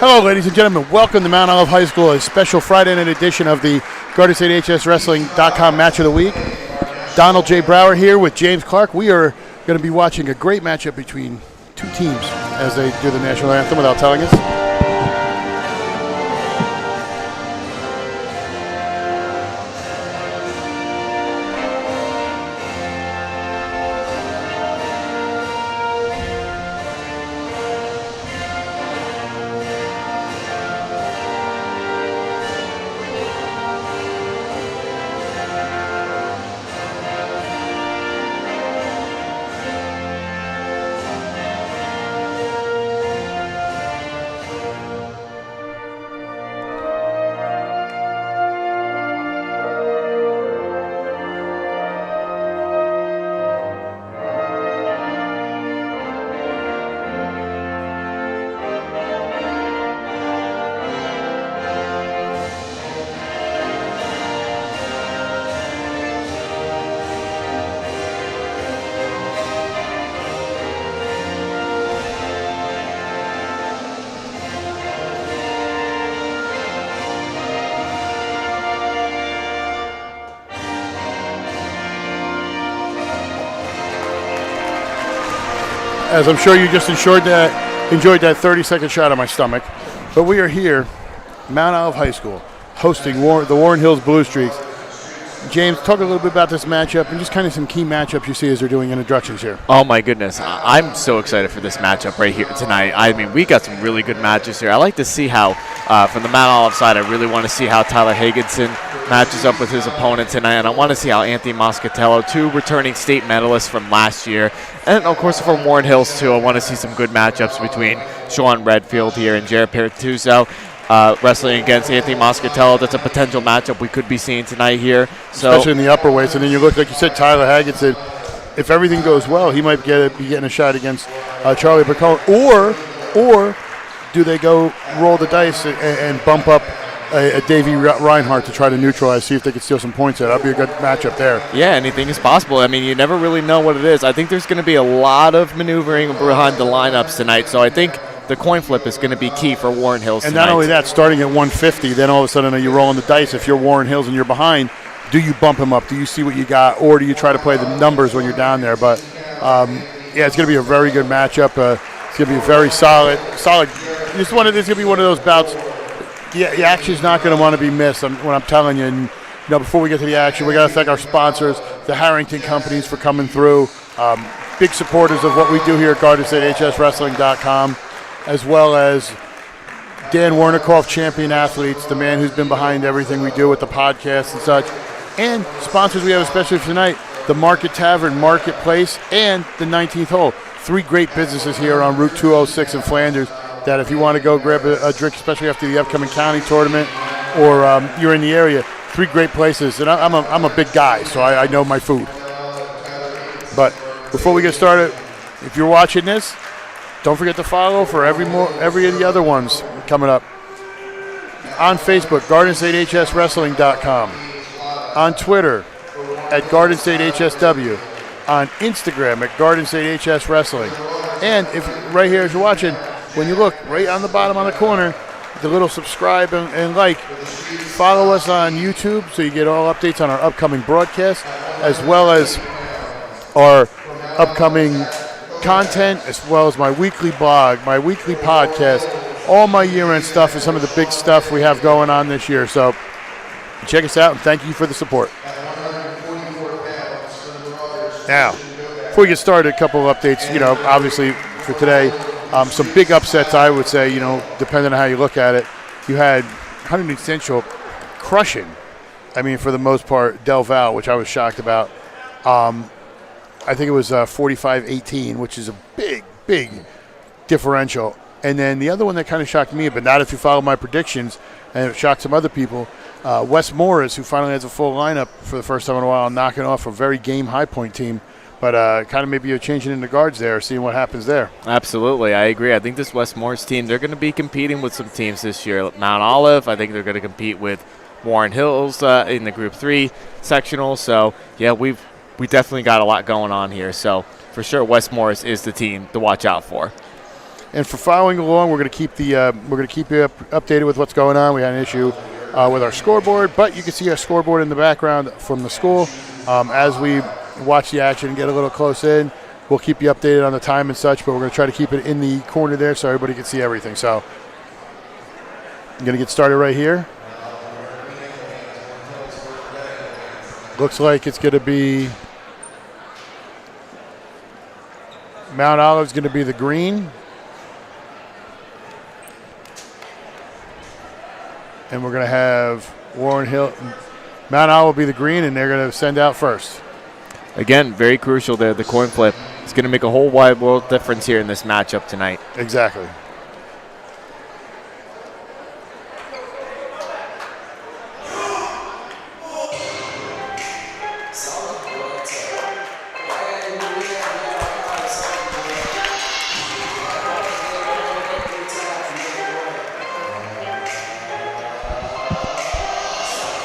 Hello, ladies and gentlemen. Welcome to Mount Olive High School, a special Friday night edition of the Garden State HS Wrestling.com Match of the Week. Donald J. Brower here with James Clarke. We are going to be watching a great matchup between two teams as they do the national anthem without telling us. As I'm sure you just enjoyed that 30-second shot of my stomach. But we are here, Mount Olive High School, hosting the Warren Hills Blue Streaks. James, talk a little bit about this matchup and just kind of some key matchups you see as they're doing introductions here. Oh, my goodness. I'm so excited for this matchup right here tonight. I mean, we got some really good matches here. I like to see how, from the Mount Olive side, I really want to see how Tyler Higginson matches up with his opponent tonight, and I want to see how Anthony Moscattello, two returning state medalists from last year, and of course from Warren Hills too. I want to see some good matchups between Sean Redfield here and Jared Pantuso wrestling against Anthony Moscattello. That's a potential matchup we could be seeing tonight here. So, especially in the upper weights, and then you look, like you said, Tyler Higginson. If everything goes well, he might be getting a shot against Charlie Petchon, or do they go roll the dice and bump up a Davey Reinhardt to try to neutralize, see if they can steal some points there? That'd be a good matchup there. Yeah, anything is possible. I mean, you never really know what it is. I think there's going to be a lot of maneuvering behind the lineups tonight, so I think the coin flip is going to be key for Warren Hills and tonight. Not only that, starting at 150, then all of a sudden you're rolling the dice. If you're Warren Hills and you're behind, do you bump him up? Do you see what you got, or do you try to play the numbers when you're down there? But, yeah, it's going to be a very good matchup. It's going to be a very solid. It's going to be one of those bouts. Yeah, the action's not going to want to be missed. When I'm telling you, and before we get to the action, we got to thank our sponsors, the Harrington companies, for coming through. Big supporters of what we do here at GardenStateHSWrestling.com, as well as Dan Wernikoff, Champion Athletes, the man who's been behind everything we do with the podcast and such. And sponsors we have especially for tonight, the Market Tavern, Marketplace, and the 19th Hole. Three great businesses here on Route 206 in Flanders that if you want to go grab a drink, especially after the upcoming county tournament, or you're in the area, three great places. And I'm a big guy, so I know my food. But before we get started, if you're watching this, don't forget to follow for every of the other ones coming up. On Facebook, GardenStateHSWrestling.com. On Twitter, at GardenStateHSW. On Instagram, at GardenStateHSWrestling. And if right here as you're watching, when you look right on the bottom on the corner, the little subscribe and like, follow us on YouTube so you get all updates on our upcoming broadcasts, as well as our upcoming content, as well as my weekly blog, my weekly podcast, all my year-end stuff, and some of the big stuff we have going on this year. So check us out, and thank you for the support. Now, before we get started, a couple of updates, obviously for today. Some big upsets, I would say, depending on how you look at it. You had Huntington Central crushing, for the most part, Del Val, which I was shocked about. I think it was 45-18, which is a big, big differential. And then the other one that kind of shocked me, but not if you follow my predictions, and it shocked some other people, Wes Morris, who finally has a full lineup for the first time in a while, knocking off a very game High Point team. But kind of maybe you're changing in the guards there, seeing what happens there. Absolutely, I agree. I think this West Morris team, they're going to be competing with some teams this year. Mount Olive, I think they're going to compete with Warren Hills in the Group 3 sectional. So, yeah, we definitely got a lot going on here. So, for sure, West Morris is the team to watch out for. And for following along, we're going to keep you updated with what's going on. We had an issue with our scoreboard, but you can see our scoreboard in the background from the school. As we watch the action and get a little close in, we'll keep you updated on the time and such, but we're going to try to keep it in the corner there so everybody can see everything. So I'm going to get started right here. Looks like it's going to be Mount Olive's going to be the green. And we're going to have Warren Hill. Mount Olive will be the green, and they're going to send out first. Again, very crucial there, the coin flip. It's going to make a whole wide world difference here in this matchup tonight. Exactly.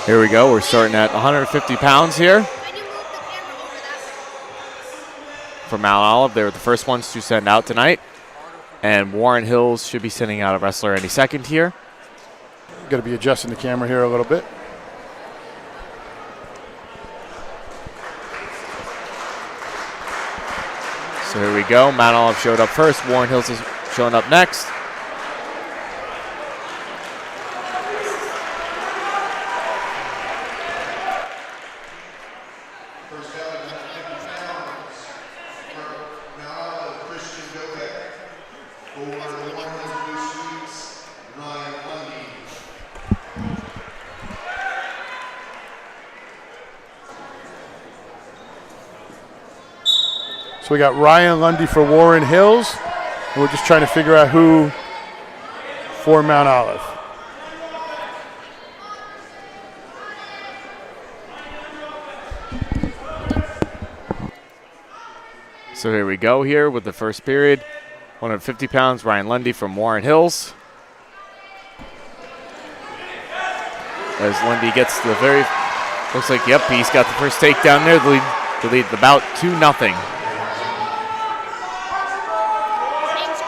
Here we go. We're starting at 150 pounds here. For Mount Olive, they were the first ones to send out tonight. And Warren Hills should be sending out a wrestler any second here. Got to be adjusting the camera here a little bit. So here we go. Mount Olive showed up first. Warren Hills is showing up next. So we got Ryan Lundy for Warren Hills, and we're just trying to figure out who for Mount Olive. So here we go here with the first period. 150 pounds, Ryan Lundy from Warren Hills. As Lundy gets the looks like, yep, he's got the first takedown there. The lead about 2-0.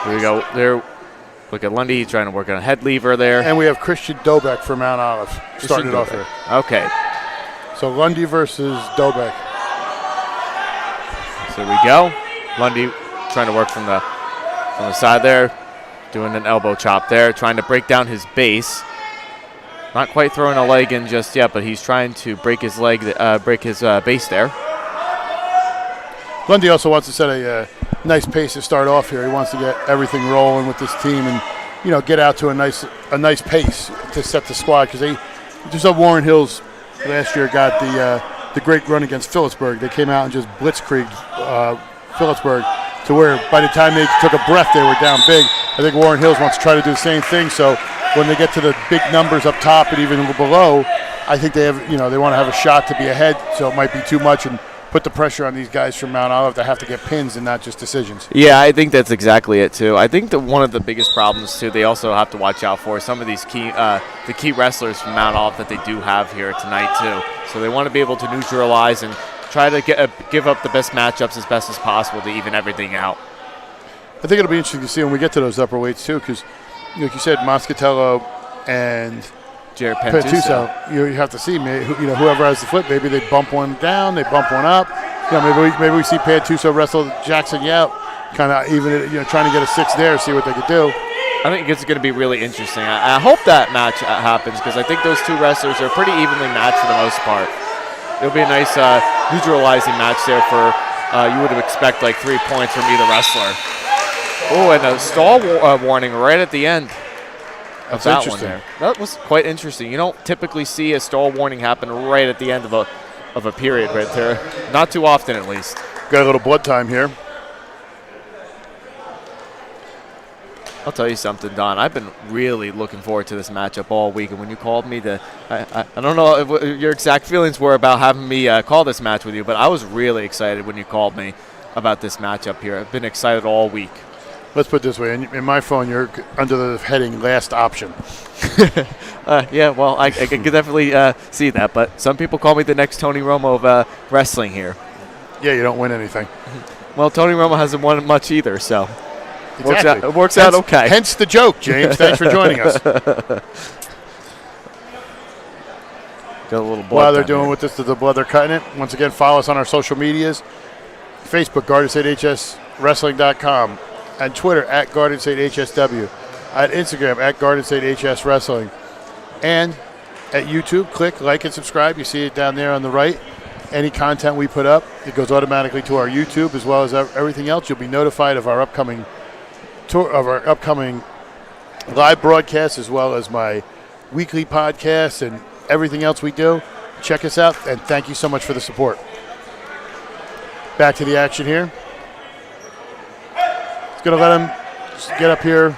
Here we go. There, look at Lundy. He's trying to work on a head lever there. And we have Christian Dobeck for Mount Olive starting it off here. Okay. So Lundy versus Dobeck. So here we go. Lundy trying to work from the side there, doing an elbow chop there, trying to break down his base. Not quite throwing a leg in just yet, but he's trying to break his base there. Lundy also wants to set a nice pace to start off here. He wants to get everything rolling with this team and, get out to a nice pace to set the squad, because they just saw Warren Hills last year got the great run against Phillipsburg. They came out and just blitzkrieged Phillipsburg to where by the time they took a breath, they were down big. I think Warren Hills wants to try to do the same thing. So when they get to the big numbers up top and even below, I think they have, they want to have a shot to be ahead. So it might be too much and put the pressure on these guys from Mount Olive to have to get pins and not just decisions. Yeah, I think that's exactly it too. I think that one of the biggest problems too, they also have to watch out for some of these the key wrestlers from Mount Olive that they do have here tonight too. So they want to be able to neutralize and try to give up the best matchups as best as possible to even everything out. I think it'll be interesting to see when we get to those upper weights too, because like you said, Moscattello and Pantuso. You have to see, whoever has the flip, maybe they bump one down, they bump one up. Maybe we see Pantuso wrestle Jackson Yelp, kind of even trying to get a 6 there, see what they could do. I think it's going to be really interesting. I hope that match happens, because I think those two wrestlers are pretty evenly matched for the most part. It'll be a nice neutralizing match there for you would expect like 3 points from either wrestler. Oh, and a stall warning right at the end. That's that interesting. One there. That was quite interesting. You don't typically see a stall warning happen right at the end of a period right there. Not too often, at least. Got a little blood time here. I'll tell you something, Don. I've been really looking forward to this matchup all week, and when you called me I don't know what your exact feelings were about having me call this match with you, but I was really excited when you called me about this matchup here. I've been excited all week. Let's put it this way. In my phone, you're under the heading last option. Yeah, well, I can definitely see that. But some people call me the next Tony Romo of wrestling here. Yeah, you don't win anything. Well, Tony Romo hasn't won much either, so. Exactly. It works out okay. Hence the joke, James. Thanks for joining us. Got a little blood While they're down doing here. with this, the blood they're cutting it. Once again, follow us on our social medias. Facebook, GardenStateHSWrestling.com. And Twitter, at Garden State HSW. At Instagram, at Garden State HS Wrestling. And at YouTube, click, like, and subscribe. You see it down there on the right. Any content we put up, it goes automatically to our YouTube as well as everything else. You'll be notified of our upcoming tour, of our upcoming live broadcast, as well as my weekly podcast and everything else we do. Check us out, and thank you so much for the support. Back to the action here. It's going to let him just get up here.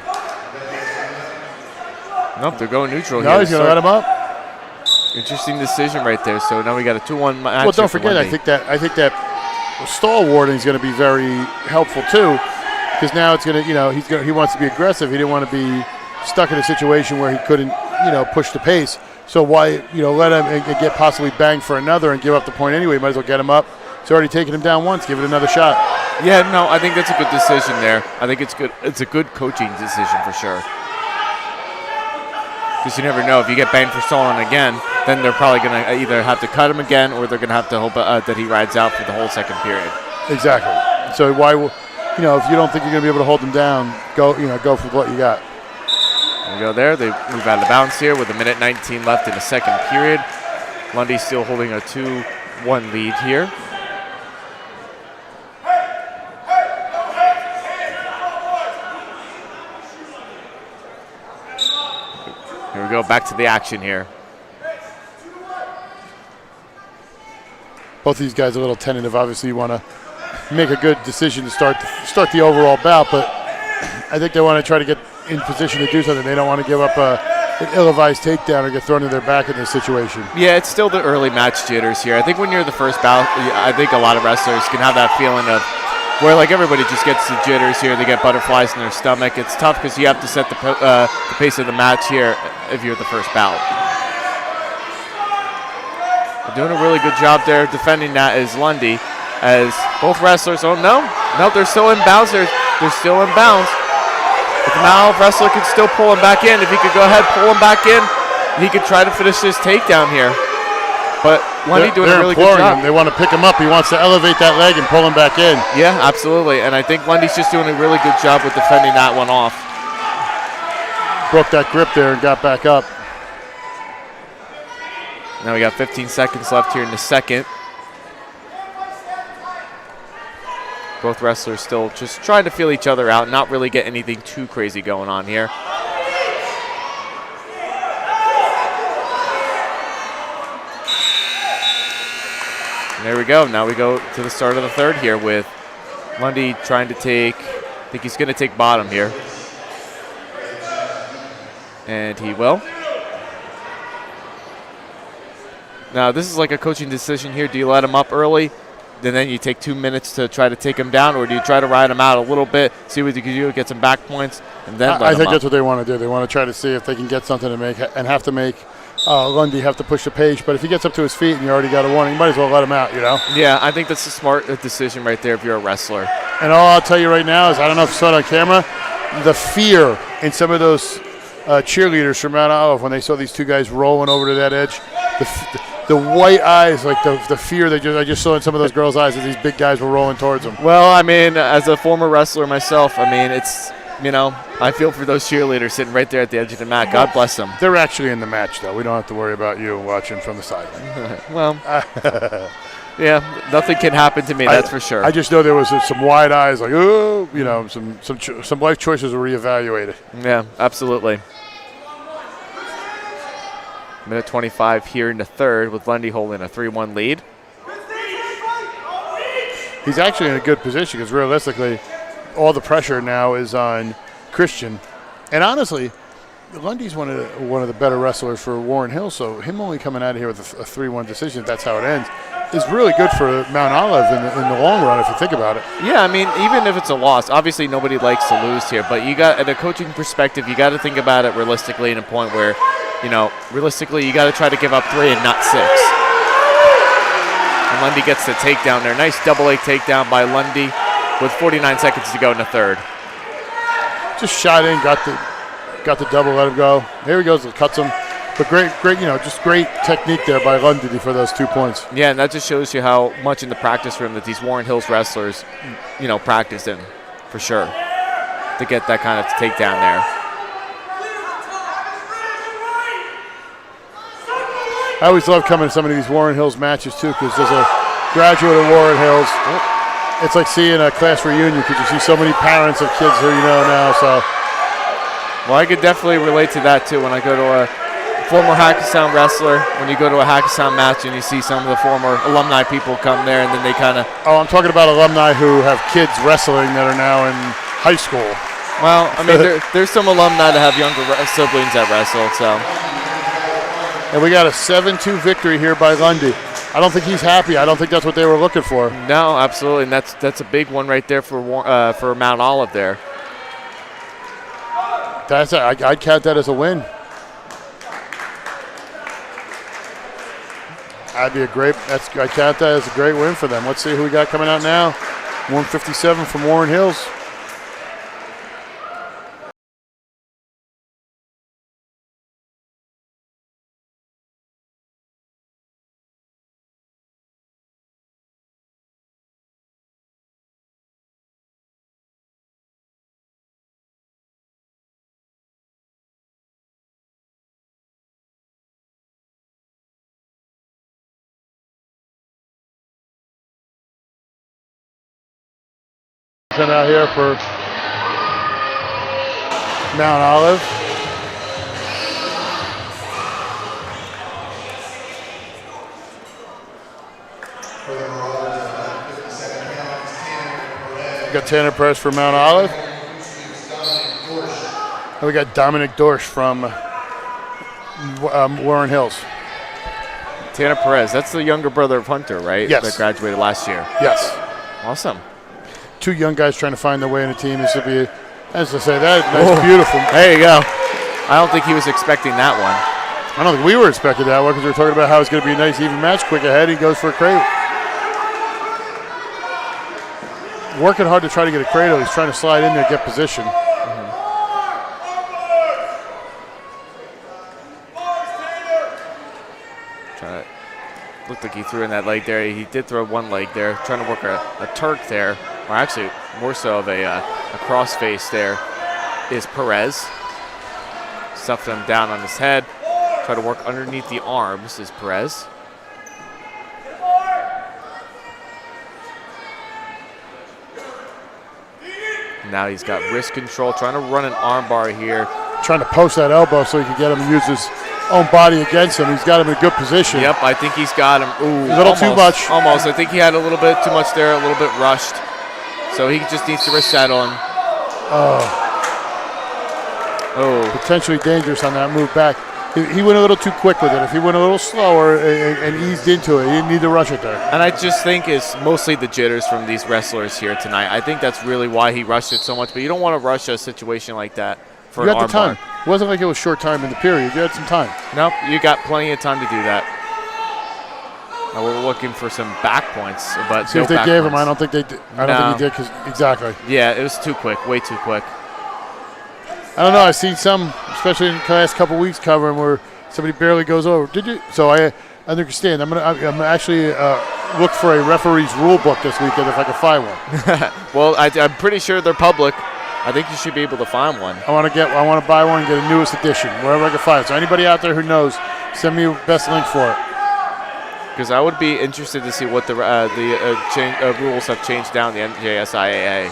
Nope, they're going neutral here. No, he's going to let him up. Interesting decision right there. So now we got a 2-1 match. Well, don't forget, I think that stall warding is going to be very helpful too, because now it's going to, he wants to be aggressive. He didn't want to be stuck in a situation where he couldn't, push the pace. So why, let him and get possibly banged for another and give up the point anyway? Might as well get him up. He's already taken him down once. Give it another shot. Yeah, no, I think that's a good decision there. I think it's good. It's a good coaching decision for sure. Because you never know, if you get banged for stalling again, then they're probably going to either have to cut him again, or they're going to have to hope that he rides out for the whole second period. Exactly. So why, if you don't think you're going to be able to hold them down, go for what you got. There we go there. They move out of bounds here with 1:19 left in the second period. Lundy still holding a 2-1 lead here. Here we go, back to the action here. Both of these guys are a little tentative. Obviously, you want to make a good decision to start the overall bout, but I think they want to try to get in position to do something. They don't want to give up an ill-advised takedown or get thrown to their back in this situation. Yeah, it's still the early match jitters here. I think when you're the first bout, I think a lot of wrestlers can have that feeling of where everybody just gets the jitters here. They get butterflies in their stomach. It's tough because you have to set the pace of the match here if you're the first bout. They're doing a really good job there defending that is Lundy, as both wrestlers, no, they're still in bounds. They're still in bounds. But the Mal wrestler could still pull him back in. If he could go ahead, pull him back in, he could try to finish this takedown here. But Lundy doing a really good job. They want to pick him up. He wants to elevate that leg and pull him back in. Yeah, absolutely. And I think Lundy's just doing a really good job with defending that one off. Broke that grip there and got back up. Now we got 15 seconds left here in the second. Both wrestlers still just trying to feel each other out, not really get anything too crazy going on here. And there we go. Now we go to the start of the third here with Lundy trying to take, I think he's going to take bottom here. And he will. Now this is like a coaching decision here. Do you let him up early? And then you take 2 minutes to try to take him down, or do you try to ride him out a little bit, see what you can do, get some back points, and then let him I think up? that's what they want to do. They want to try to see if they can get something to make, and have to make Lundy have to push the pace. But if he gets up to his feet and you already got a warning, you might as well let him out, Yeah, I think that's a smart decision right there if you're a wrestler. And all I'll tell you right now is, I don't know if you saw it on camera, the fear in some of those cheerleaders from Mount Olive when they saw these two guys rolling over to that edge. The white eyes, like the fear I just saw in some of those girls' eyes as these big guys were rolling towards them. Well, I mean, as a former wrestler myself, I mean, it's, I feel for those cheerleaders sitting right there at the edge of the mat. God bless them. They're actually in the match, though. We don't have to worry about you watching from the sideline. Well, yeah, nothing can happen to me, that's for sure. I just know there was some wide eyes, like, oh, some life choices were reevaluated. Yeah, absolutely. 1:25 here in the third with Lundy holding a 3-1 lead. He's actually in a good position because realistically, all the pressure now is on Christian. And honestly, Lundy's one of the better wrestlers for Warren Hill, so him only coming out of here with a 3-1 decision, if that's how it ends, is really good for Mount Olive in the long run, if you think about it. Yeah, I mean, even if it's a loss, obviously nobody likes to lose here, but you got, at a coaching perspective, you got to think about it realistically in a point where, realistically you got to try to give up 3 and not 6. And Lundy gets the takedown there. Nice double leg takedown by Lundy with 49 seconds to go in the third. just shot in, got the double, let him go. Here he goes, cuts him. But great, just great technique there by Lundy for those 2 points. Yeah, and that just shows you how much in the practice room that these Warren Hills wrestlers, practice in, for sure, to get that kind of takedown there. I always love coming to some of these Warren Hills matches too, because there's a graduate of Warren Hills. It's like seeing a class reunion because you see so many parents of kids who you know now. So, well, I could definitely relate to that too when I go to a former Hackensack wrestler. When you go to a Hackensack match and you see some of the former alumni people come there, and then they kind of. Oh, I'm talking about alumni who have kids wrestling that are now in high school. Well, I mean, there's some alumni that have younger siblings that wrestle, so. And we got a 7-2 victory here by Lundy. I don't think he's happy. I don't think that's what they were looking for. No, absolutely, and that's a big one right there for Mount Olive there. I'd count that as a win. I'd be I count that as a great win for them. Let's see who we got coming out now. 157 from Warren Hills. Out here for Mount Olive. We got Tanner Perez for Mount Olive. And we got Dominic Dorsch from Warren Hills. Tanner Perez, that's the younger brother of Hunter, right? Yes. That graduated last year. Yes. Awesome. Two young guys trying to find their way in a team. This would be, as I say, that's beautiful. There you go. I don't think he was expecting that one. I don't think we were expecting that one because we were talking about how it's going to be a nice even match. Quick ahead, he goes for a cradle. Working hard to try to get a cradle. He's trying to slide in there, get position. Looked like he threw in that leg there. He did throw one leg there, trying to work a Turk there, or actually more so of a crossface there is Perez. Stuffed him down on his head. Try to work underneath the arms is Perez. Now he's got wrist control, trying to run an arm bar here. Trying to post that elbow so he can get him and use his own body against him. He's got him in a good position. Yep, I think he's got him. Ooh, a little too much. Almost. I think he had a little bit too much there, a little bit rushed. So he just needs to wrist settle him. Potentially dangerous on that move back. He went a little too quick with it. If he went a little slower and eased into it, he didn't need to rush it there. And I just think it's mostly the jitters from these wrestlers here tonight. I think that's really why he rushed it so much. But you don't want to rush a situation like that for an arm bar. You had the time. It wasn't like it was short time in the period. You had some time. Nope, you got plenty of time to do that. Now we're looking for some back points, but see if they gave him. I don't think they did. I don't think he did. Exactly. Yeah, it was too quick, way too quick. I don't know. I've seen some, especially in the last couple weeks, covering where somebody barely goes over. Did you? So I understand. I'm actually look for a referee's rule book this weekend if I can find one. Well, I'm pretty sure they're public. I think you should be able to find one. I want to buy one and get a newest edition wherever I can find it. So anybody out there who knows, send me the best link for it. Because I would be interested to see what the rules have changed down the NJSIAA.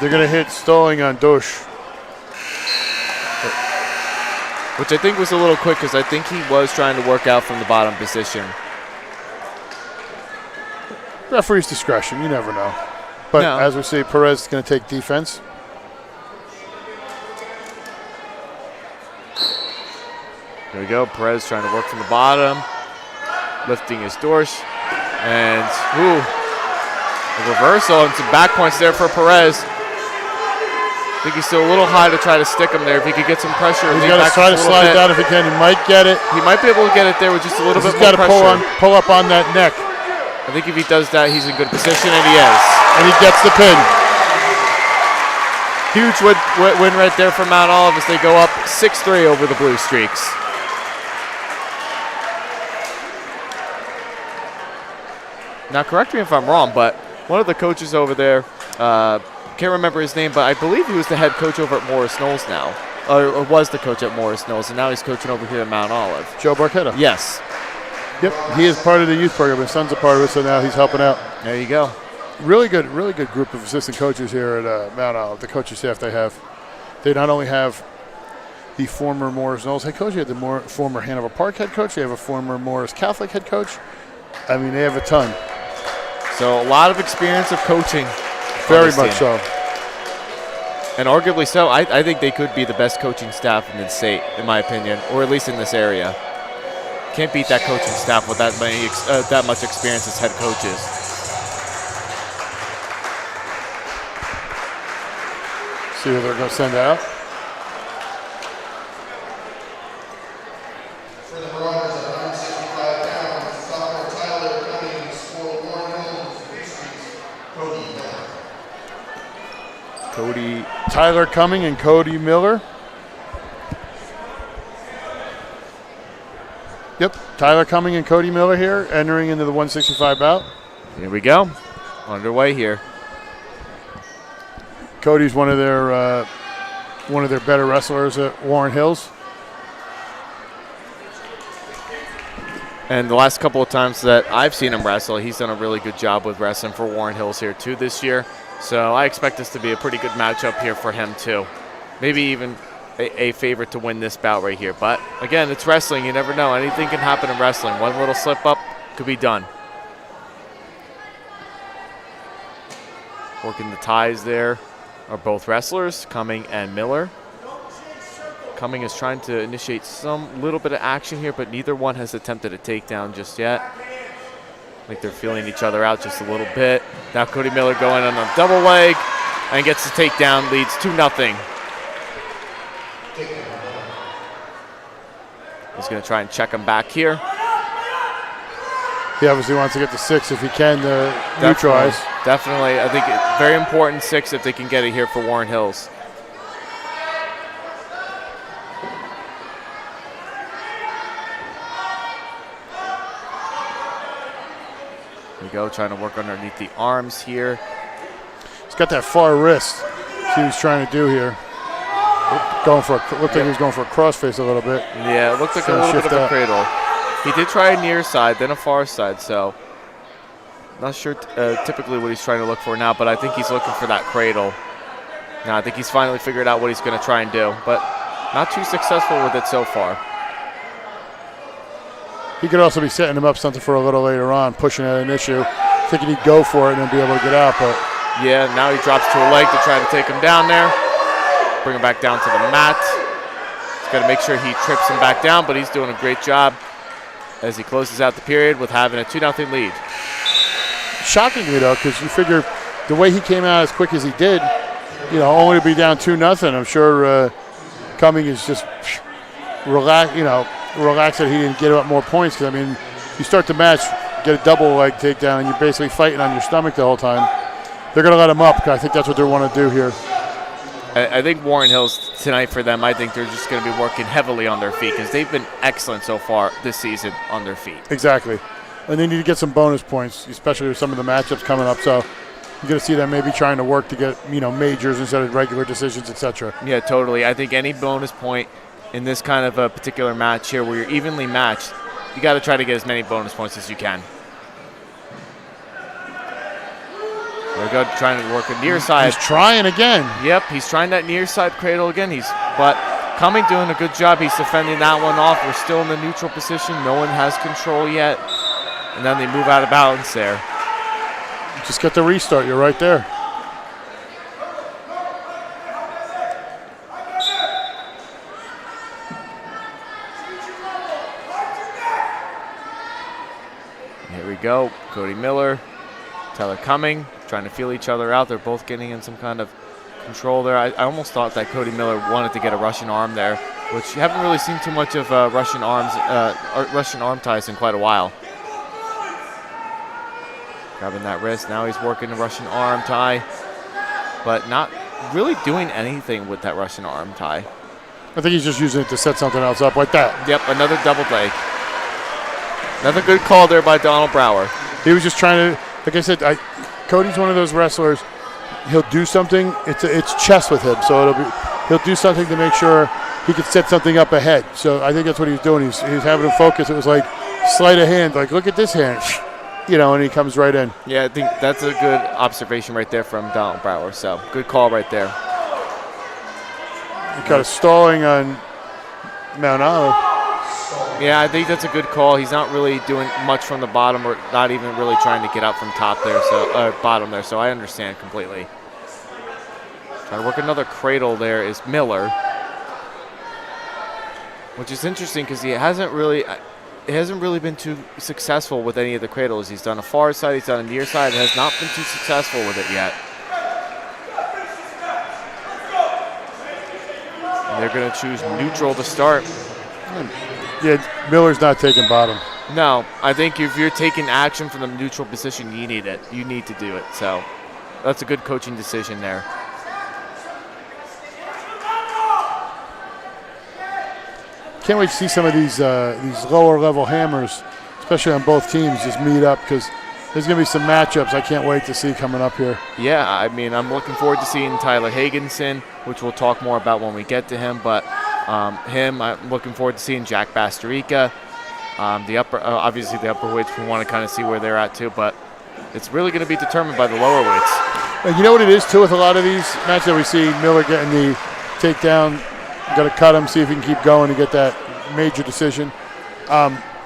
They're going to hit stalling on Dorsch, which I think was a little quick because I think he was trying to work out from the bottom position. Referee's discretion, you never know. But no. As we see, Perez is going to take defense. There we go. Perez trying to work from the bottom, lifting his Dorsch, and a reversal and some back points there for Perez. I think he's still a little high to try to stick him there. If he could get some pressure, he's got to try to slide down if he can. He might get it. He might be able to get it there with just a little bit more pressure. He's got to pull up on that neck. I think if he does that, he's in good position, and he is. And he gets the pin. Huge win right there for Mount Olive as they go up 6-3 over the Blue Streaks. Now, correct me if I'm wrong, but one of the coaches over there, can't remember his name, but I believe he was the head coach over at Morris Knolls now, or was the coach at Morris Knolls, and now he's coaching over here at Mount Olive. Joe Barchetta. Yes. Yep, he is part of the youth program. His son's a part of it, so now he's helping out. There you go. Really good group of assistant coaches here at Mount Olive, the coaching staff they have. They not only have the former Morris Knolls head coach, they have the former Hanover Park head coach, they have a former Morris Catholic head coach. I mean, they have a ton. So a lot of experience of coaching. Very much so. And arguably so. I think they could be the best coaching staff in the state, in my opinion, or at least in this area. Can't beat that coaching staff with that much experience as head coaches. See who they're going to send out. For the Marauders at 165 pounds, sophomore Tyler Cummings, for Warren Hills, Cody Miller. Tyler Cumming and Cody Miller. Yep, Tyler Cumming and Cody Miller here, entering into the 165 bout. Here we go. Underway here. Cody's one of their better wrestlers at Warren Hills. And the last couple of times that I've seen him wrestle, he's done a really good job with wrestling for Warren Hills here too this year. So I expect this to be a pretty good matchup here for him too. Maybe even a favorite to win this bout right here. But again, it's wrestling. You never know. Anything can happen in wrestling. One little slip up could be done. Working the ties there are both wrestlers, Cumming and Miller. Cumming is trying to initiate some little bit of action here, but neither one has attempted a takedown just yet. Like they're feeling each other out just a little bit. Now Cody Miller going on a double leg and gets the takedown, leads 2-0. He's going to try and check him back here. He obviously wants to get the 6 if he can to neutralize. Definitely. I think it's very important 6 if they can get it here for Warren Hills. Here we go, trying to work underneath the arms here. He's got that far wrist. See what he's trying to do here. Looked like he was going for a crossface a little bit. Yeah, it looked like a little bit of a cradle. He did try a near side, then a far side, so not sure typically what he's trying to look for now, but I think he's looking for that cradle. Now I think he's finally figured out what he's going to try and do, but not too successful with it so far. He could also be setting him up something for a little later on, pushing at an issue, thinking he'd go for it and then be able to get out. But yeah, now he drops to a leg to try to take him down there. Bring him back down to the mat. He's got to make sure he trips him back down, but he's doing a great job as he closes out the period with having a 2-0 lead. Shockingly, though, because you figure the way he came out as quick as he did, only to be down 2-0, I'm sure Cumming is just relaxed that he didn't get up more points. Because, you start the match, get a double leg takedown, and you're basically fighting on your stomach the whole time. They're going to let him up, because I think that's what they want to do here. I think Warren Hills tonight for them, I think they're just going to be working heavily on their feet because they've been excellent so far this season on their feet. Exactly. And they need to get some bonus points, especially with some of the matchups coming up. So you're going to see them maybe trying to work to get, majors instead of regular decisions, etc. Yeah, totally. I think any bonus point in this kind of a particular match here where you're evenly matched, you got to try to get as many bonus points as you can. There we go, trying to work a near side. He's trying again. Yep, he's trying that near side cradle again. But Cumming doing a good job. He's defending that one off. We're still in the neutral position. No one has control yet. And then they move out of balance there. Just get the restart. You're right there. Here we go. Cody Miller, Tyler Cumming, trying to feel each other out. They're both getting in some kind of control there. I almost thought that Cody Miller wanted to get a Russian arm there, which you haven't really seen too much of Russian arm ties in quite a while. Grabbing that wrist. Now he's working the Russian arm tie, but not really doing anything with that Russian arm tie. I think he's just using it to set something else up like that. Yep, another double leg. Another good call there by Donald Brower. He was just trying to, like I said, Cody's one of those wrestlers. He'll do something. It's chess with him, so he'll do something to make sure he can set something up ahead. So I think that's what he's doing. He's having him focus. It was like sleight of hand, like look at this hand, and he comes right in. Yeah, I think that's a good observation right there from Donald Brower. So good call right there. He got a stalling on Mount Olive. Yeah, I think that's a good call. He's not really doing much from the bottom, or not even really trying to get up from top there, bottom there. So I understand completely. Trying to work another cradle there is Miller, which is interesting because he hasn't really been too successful with any of the cradles. He's done a far side, he's done a near side, and has not been too successful with it yet. And they're going to choose neutral to start. Yeah, Miller's not taking bottom. No, I think if you're taking action from the neutral position, you need it. You need to do it. So that's a good coaching decision there. Can't wait to see some of these lower level hammers, especially on both teams, just meet up because there's going to be some matchups I can't wait to see coming up here. Yeah, I mean, I'm looking forward to seeing Tyler Higginson, which we'll talk more about when we get to him. But I'm looking forward to seeing Jack Bastari. Obviously the upper weights, we want to kind of see where they're at too. But it's really going to be determined by the lower weights. You know what it is too with a lot of these matches that we see Miller getting the takedown. Got to cut him, see if he can keep going to get that major decision.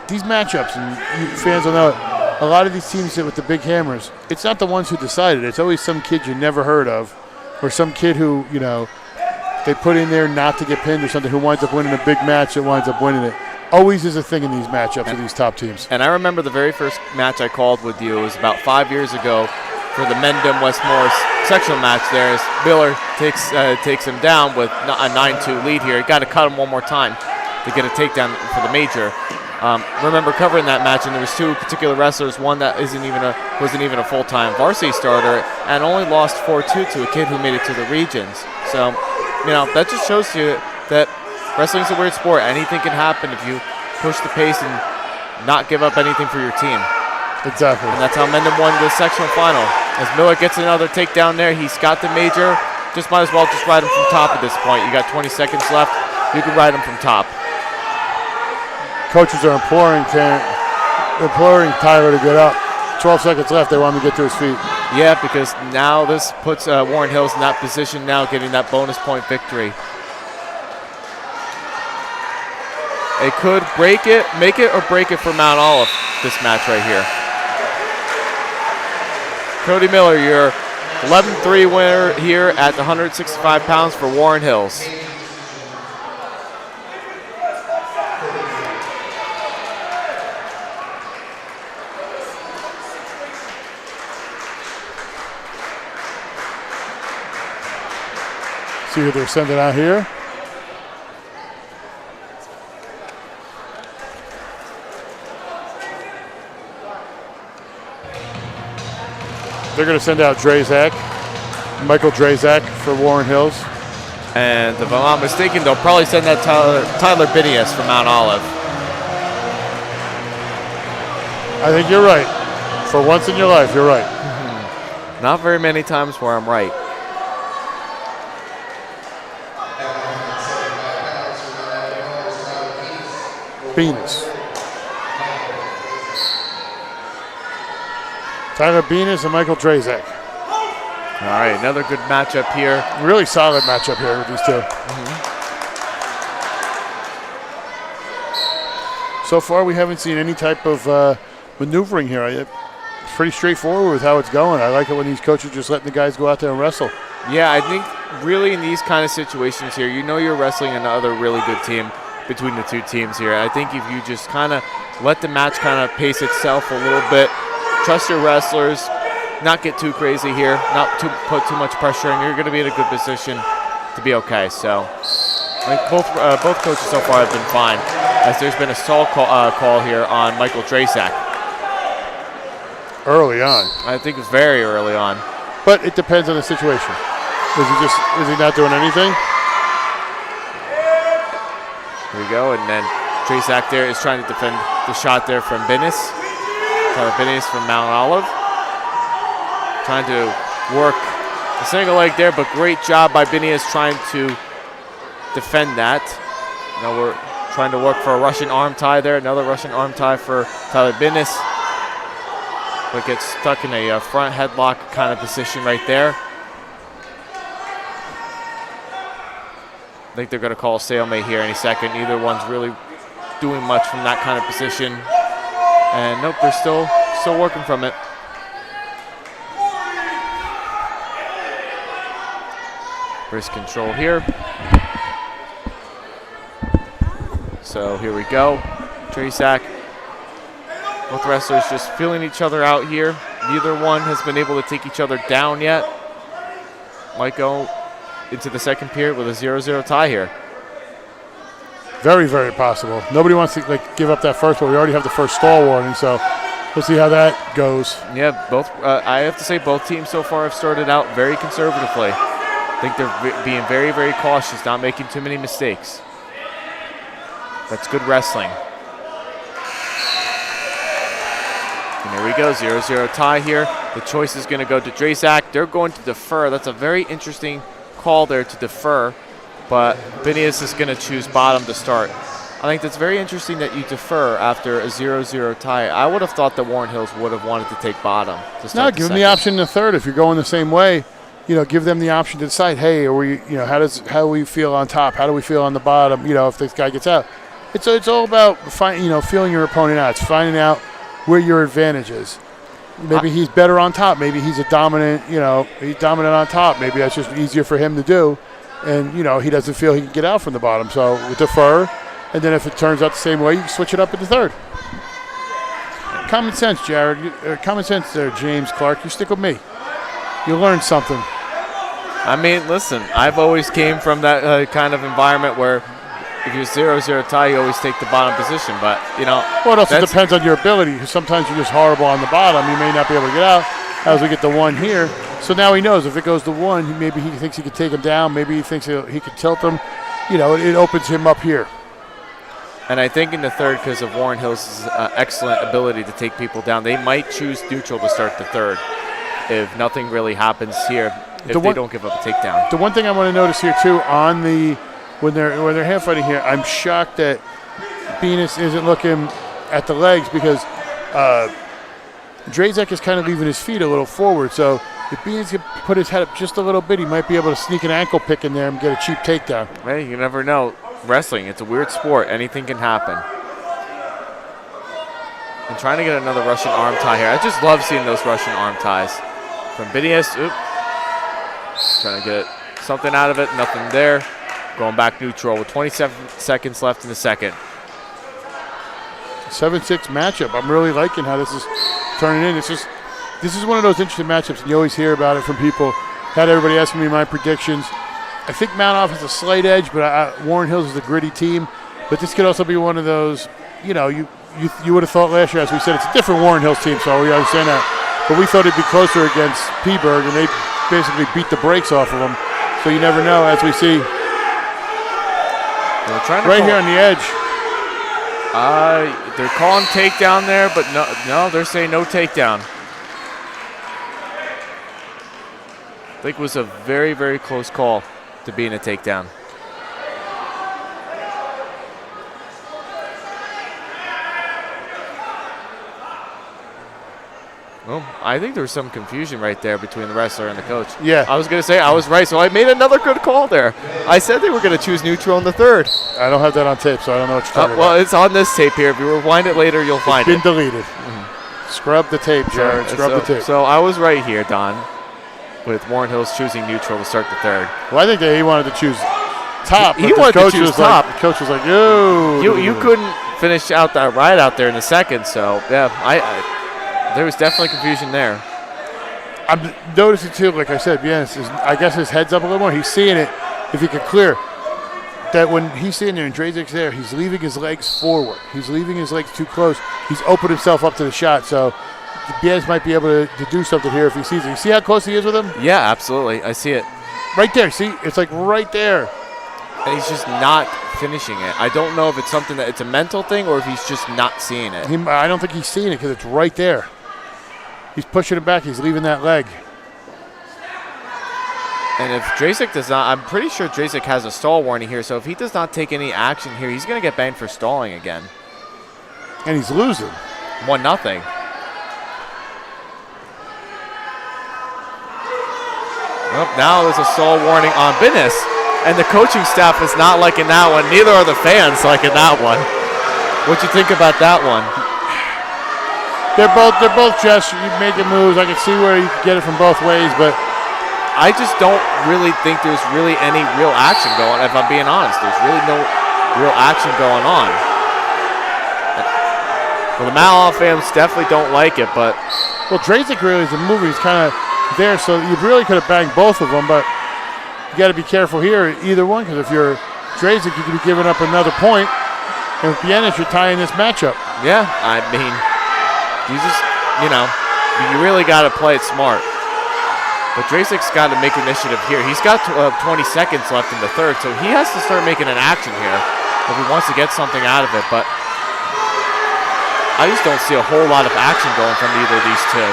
These matchups, and you fans will know it, a lot of these teams sit with the big hammers. It's not the ones who decided. It's always some kid you never heard of, or some kid who, they put in there not to get pinned or something, who winds up winning a big match that winds up winning it. Always is a thing in these matchups with these top teams. And I remember the very first match I called with you. It was about 5 years ago for the Mendham West Morris sectional match there, as Miller takes him down with a 9-2 lead here. He got to cut him one more time to get a takedown for the major. Remember covering that match, and there was two particular wrestlers, one that wasn't even a full-time varsity starter, and only lost 4-2 to a kid who made it to the regions. So, that just shows you that wrestling's a weird sport. Anything can happen if you push the pace and not give up anything for your team. Exactly. And that's how Mendham won the sectional final. As Miller gets another takedown there, he's got the major. Just might as well just ride him from top at this point. You got 20 seconds left. You can ride him from top. Coaches are imploring Tyler to get up. 12 seconds left. They want him to get to his feet. Yeah, because now this puts Warren Hills in that position now, getting that bonus point victory. It could make it or break it for Mount Olive, this match right here. Cody Miller, your 11-3 winner here at the 165 pounds for Warren Hills. See who they're sending out here. They're going to send out Michael Drazak for Warren Hills. And if I'm not mistaken, they'll probably send that Tyler Vaneus from Mount Olive. I think you're right. For once in your life, you're right. Not very many times where I'm right. Venus. Tyler Venus and Michael Drazak. All right, another good matchup here. Really solid matchup here with these two. So far, we haven't seen any type of maneuvering here. It's pretty straightforward with how it's going. I like it when these coaches are just letting the guys go out there and wrestle. Yeah, I think really in these kind of situations here, you're wrestling another really good team between the two teams here. I think if you just kind of let the match kind of pace itself a little bit, trust your wrestlers, not get too crazy here, put too much pressure, and you're going to be in a good position to be okay. So I think both coaches so far have been fine, as there's been a stall call here on Michael Drazak. Early on. I think it was very early on. But it depends on the situation. Is he not doing anything? Here we go, and then Trasak there is trying to defend the shot there from Vaneus. Vaneus from Mount Olive. Trying to work the single leg there, but great job by Vaneus trying to defend that. Now we're trying to work for a Russian arm tie there. Another Russian arm tie for Tyler Vaneus. But gets stuck in a front headlock kind of position right there. I think they're going to call a stalemate here any second. Neither one's really doing much from that kind of position. And nope, they're still working from it. Wrist control here. So here we go. Trasak. Both wrestlers just feeling each other out here. Neither one has been able to take each other down yet. Might go into the second period with a 0-0 tie here. Very, very possible. Nobody wants to give up that first, but we already have the first stall warning, so we'll see how that goes. Yeah, both. I have to say both teams so far have started out very conservatively. I think they're being very, very cautious, not making too many mistakes. That's good wrestling. And there we go, 0-0 tie here. The choice is going to go to Trasak. They're going to defer. That's a very interesting call there to defer, but Vaneus is going to choose bottom to start. I think that's very interesting that you defer after a 0-0 tie. I would have thought that Warren Hills would have wanted to take bottom to start. No, give them the option in the third. If you're going the same way, give them the option to decide, hey, are we, how do we feel on top? How do we feel on the bottom? If this guy gets out. It's all about feeling your opponent out. It's finding out where your advantage is. Maybe he's better on top. Maybe he's a dominant, he's dominant on top. Maybe that's just easier for him to do. And, he doesn't feel he can get out from the bottom. So we defer. And then if it turns out the same way, you can switch it up in the third. Common sense, Jared. Common sense there, James Clarke. You stick with me. You learn something. I mean, listen, I've always came from that kind of environment where if you're 0-0 tie, you always take the bottom position. But, Well, it also depends on your ability. Because sometimes you're just horrible on the bottom. You may not be able to get out as we get the one here. So now he knows if it goes to one, maybe he thinks he could take him down. Maybe he thinks he could tilt him. It opens him up here. And I think in the third, because of Warren Hills' excellent ability to take people down, they might choose neutral to start the third if nothing really happens here, if they don't give up a takedown. The one thing I want to notice here, too, on the when they're hand fighting here, I'm shocked that Vaneus isn't looking at the legs because Drazek is kind of leaving his feet a little forward. So if Vaneus could put his head up just a little bit, he might be able to sneak an ankle pick in there and get a cheap takedown. Hey, you never know. Wrestling, it's a weird sport. Anything can happen. And trying to get another Russian arm tie here. I just love seeing those Russian arm ties. From Vaneus, trying to get something out of it, nothing there. Going back neutral with 27 seconds left in the second. 7-6 matchup. I'm really liking how this is turning in. This is one of those interesting matchups, and you always hear about it from people. Had everybody asking me my predictions. I think Mount Olive has a slight edge, but Warren Hills is a gritty team. But this could also be one of those, you would have thought last year, as we said, it's a different Warren Hills team, so we understand that. But we thought it'd be closer against Peaburg, and they basically beat the brakes off of them. So you never know, as we see. Right here on the edge. They're calling takedown there, but no, they're saying no takedown. I think it was a very, very close call to being a takedown. Well, I think there was some confusion right there between the wrestler and the coach. Yeah. I was going to say I was right, so I made another good call there. I said they were going to choose neutral in the third. I don't have that on tape, so I don't know what you're talking well, about. it's on this tape here. If you rewind it later, you'll find it. It's been deleted. Mm-hmm. Scrub the tape, Jared. Scrub the tape. So I was right here, Don, with Warren Hills choosing neutral to start the third. Well, I think that he wanted to choose top. He wanted to choose top. The coach was like, yo. You couldn't finish out that ride out there in the second, so, yeah, there was definitely confusion there. I'm noticing, too, like I said, I guess his head's up a little more. He's seeing it, if he could clear, that when he's sitting there and Drazek's there, he's leaving his legs forward. He's leaving his legs too close. He's opened himself up to the shot, so Biez might be able to do something here if he sees it. You see how close he is with him? Yeah, absolutely. I see it. Right there, see? It's like right there. And he's just not finishing it. I don't know if it's something that it's a mental thing or if he's just not seeing it. I don't think he's seeing it because it's right there. He's pushing it back. He's leaving that leg. And if Drasek does not, I'm pretty sure Drasek has a stall warning here, so if he does not take any action here, he's going to get banged for stalling again. And he's losing. 1-0. Well, now there's a stall warning on Vaneus, and the coaching staff is not liking that one. Neither are the fans liking that one. What you think about that one? They're both just making moves. I can see where you can get it from both ways, but I just don't really think there's really any real action going on, if I'm being honest. There's really no real action going on. Well, the Malal fans definitely don't like it, but... Well, Drasek really is moving. He's kind of there, so you really could have banged both of them, but you got to be careful here, either one, because if you're Drasek, you could be giving up another point, and with Vaneus, you're tying this matchup. Yeah, I mean, you just, you really got to play it smart. But Drasek's got to make initiative here. He's got 20 seconds left in the third, so he has to start making an action here if he wants to get something out of it. But I just don't see a whole lot of action going from either of these two.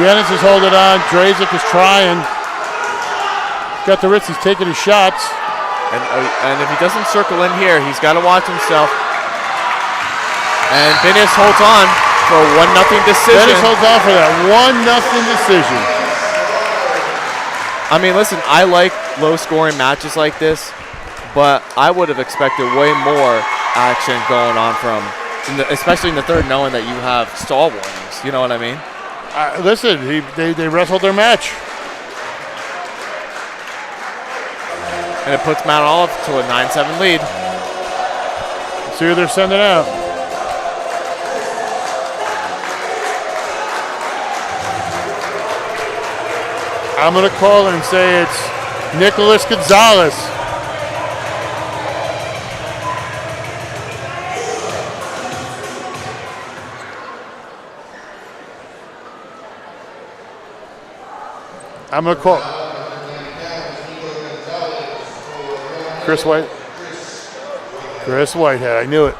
Vaneus is holding on. Drasek is trying. Got the Ritz. He's taking his shots. And if he doesn't circle in here, he's got to watch himself. And Vaneus holds on for a 1-0 decision. Vaneus holds on for that 1-0 decision. I mean, listen, I like low-scoring matches like this, but I would have expected way more action going on from, especially in the third, knowing that you have stall warnings. You know what I mean? Listen, they wrestled their match. And it puts Mount Olive to a 9-7 lead. See who they're sending out. I'm going to call and say it's Nicholas Gonzalez. I'm going to call Chris Whitehead. I knew it.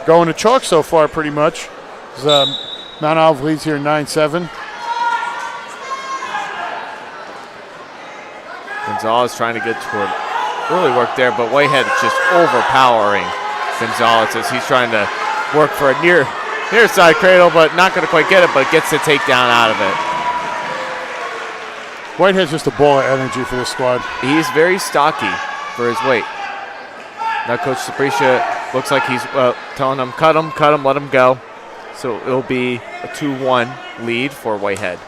Going to chalk so far pretty much. Mount Olive leads here 9-7. Gonzalez trying to get toward early work there, but Whitehead just overpowering Gonzalez as he's trying to work for a near side cradle, but not going to quite get it, but gets the takedown out of it. Whitehead's just a ball of energy for this squad. He's very stocky for his weight. Now Coach Sapricia looks like he's telling him, cut him, let him go. So it'll be a 2-1 lead for Whitehead.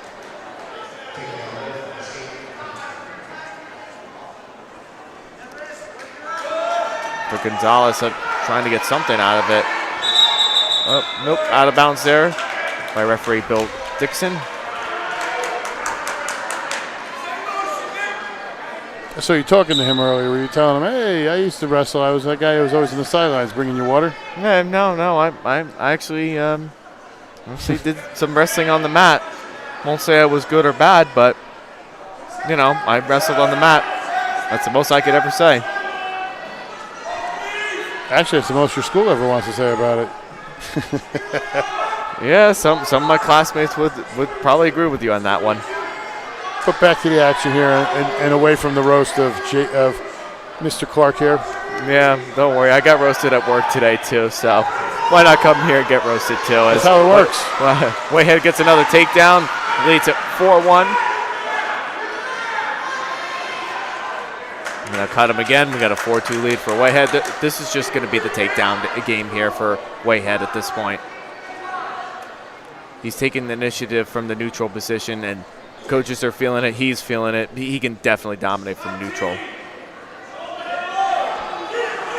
For Gonzalez, trying to get something out of it. Oh, nope, out of bounds there by referee Bill Dixon. So you're talking to him earlier. Were you telling him, hey, I used to wrestle. I was that guy who was always in the sidelines bringing you water? No. I actually did some wrestling on the mat. Won't say I was good or bad, but, I wrestled on the mat. That's the most I could ever say. Actually, it's the most your school ever wants to say about it. Yeah, some of my classmates would probably agree with you on that one. But back to the action here and away from the roast of Mr. Clarke here. Yeah, don't worry. I got roasted at work today, too, so why not come here and get roasted, too? That's how it works. Whitehead gets another takedown, leads at 4-1. I'm going to cut him again. We got a 4-2 lead for Whitehead. This is just going to be the takedown game here for Whitehead at this point. He's taking the initiative from the neutral position, and coaches are feeling it. He's feeling it. He can definitely dominate from neutral.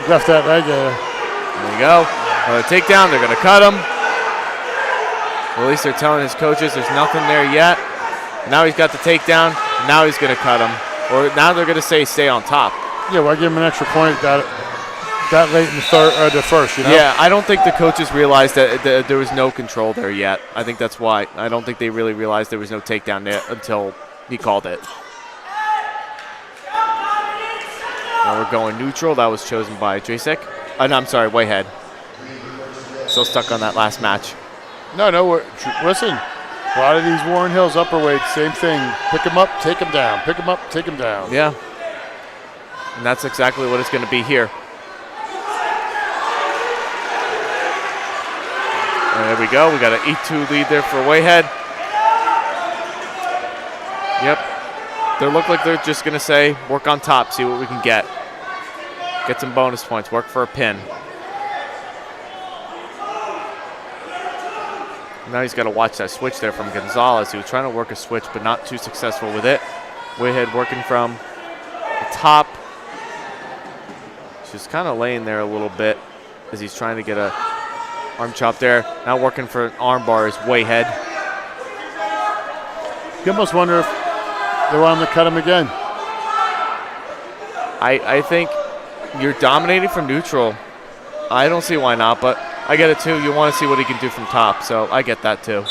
Left that leg there. There you go. Takedown. They're going to cut him. Well, at least they're telling his coaches there's nothing there yet. Now he's got the takedown. Now he's going to cut him. Or now they're going to say stay on top. Yeah, well, I give him an extra point. that late in the first, you know? Yeah, I don't think the coaches realized that there was no control there yet. I think that's why. I don't think they really realized there was no takedown there until he called it. Now we're going neutral. That was chosen by Jacek. No, I'm sorry, Whitehead. Still stuck on that last match. No, listen. A lot of these Warren Hills upperweights, same thing. Pick them up, take them down. Pick them up, take them down. Yeah. And that's exactly what it's going to be here. And there we go. We got an 8-2 lead there for Whitehead. Yep. They look like they're just going to say, work on top, see what we can get. Get some bonus points, work for a pin. Now he's got to watch that switch there from Gonzalez. He was trying to work a switch, but not too successful with it. Whitehead working from the top. Just kind of laying there a little bit as he's trying to get a arm chop there. Now working for an arm bar is Whitehead. You almost wonder if they want him to cut him again. I think you're dominating from neutral. I don't see why not, but I get it too. You want to see what he can do from top, so I get that too.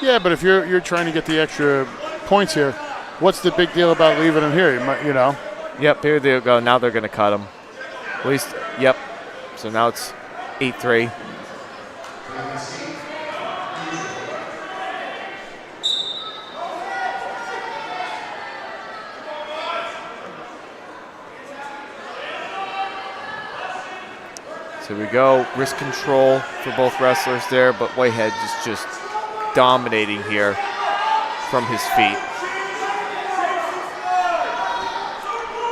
Yeah, but if you're trying to get the extra points here, what's the big deal about leaving him here? You know. Yep, here they go. Now they're going to cut him. At least, yep. So now it's 8-3. So we go, wrist control for both wrestlers there, but Whitehead is just dominating here from his feet.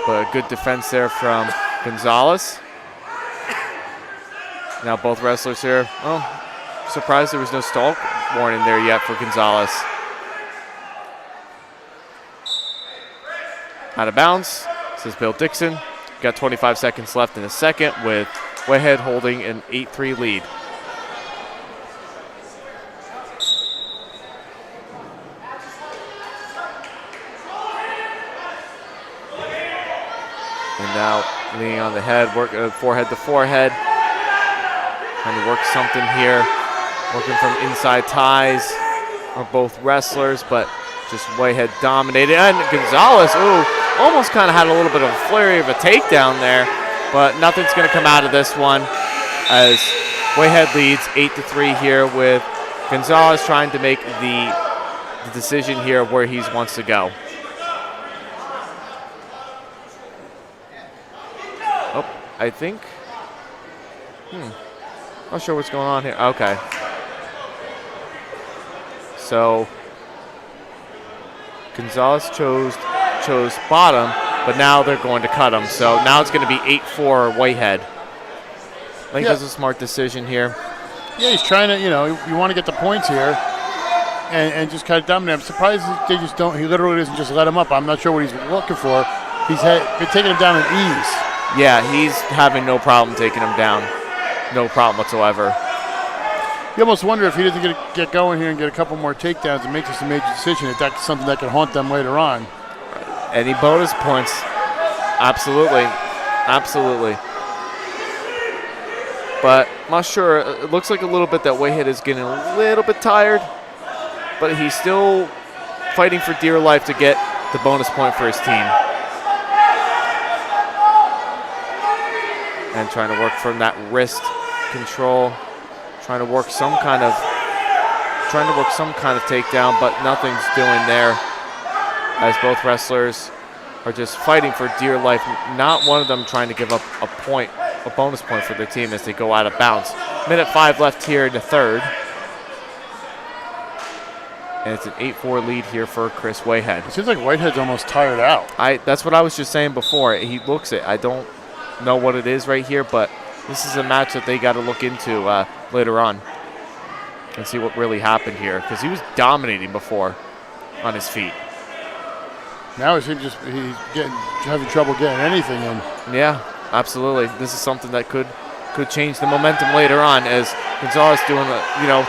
But a good defense there from Gonzalez. Now both wrestlers here. Oh, surprised there was no stall warning there yet for Gonzalez. Out of bounds, says Bill Dixon. Got 25 seconds left in the second with Whitehead holding an 8-3 lead. And now leaning on the head, working forehead to forehead. Trying to work something here. Working from inside ties are both wrestlers, but just Whitehead dominated. And Gonzalez, ooh, almost kind of had a little bit of a flurry of a takedown there. But nothing's going to come out of this one as Whitehead leads 8-3 here with Gonzalez trying to make the decision here where he wants to go. Oh, I think. Not sure what's going on here. Okay. So Gonzalez chose bottom. But now they're going to cut him. So now it's going to be 8-4 Whitehead. I think that's a smart decision here. Yeah, he's trying to, you want to get the points here and just kind of dominate. I'm surprised they just don't, he literally doesn't just let him up. I'm not sure what he's looking for. He's been taking him down at ease. Yeah, he's having no problem taking him down. No problem whatsoever. You almost wonder if he doesn't get going here and get a couple more takedowns and make this a major decision, if that's something that can haunt them later on. Any bonus points? Absolutely. Absolutely. But I'm not sure. It looks like a little bit that Whitehead is getting a little bit tired. But he's still fighting for dear life to get the bonus point for his team. And trying to work from that wrist control. Trying to work some kind of takedown, but nothing's doing there. As both wrestlers are just fighting for dear life. Not one of them trying to give up a bonus point for their team as they go out of bounds. Minute 5 left here in the third. And it's an 8-4 lead here for Chris Whitehead. It seems like Whitehead's almost tired out. That's what I was just saying before. He looks it. I don't know what it is right here, but this is a match that they got to look into later on and see what really happened here, because he was dominating before on his feet. Now he's having trouble getting anything in. Yeah, absolutely. This is something that could change the momentum later on, as Gonzalez doing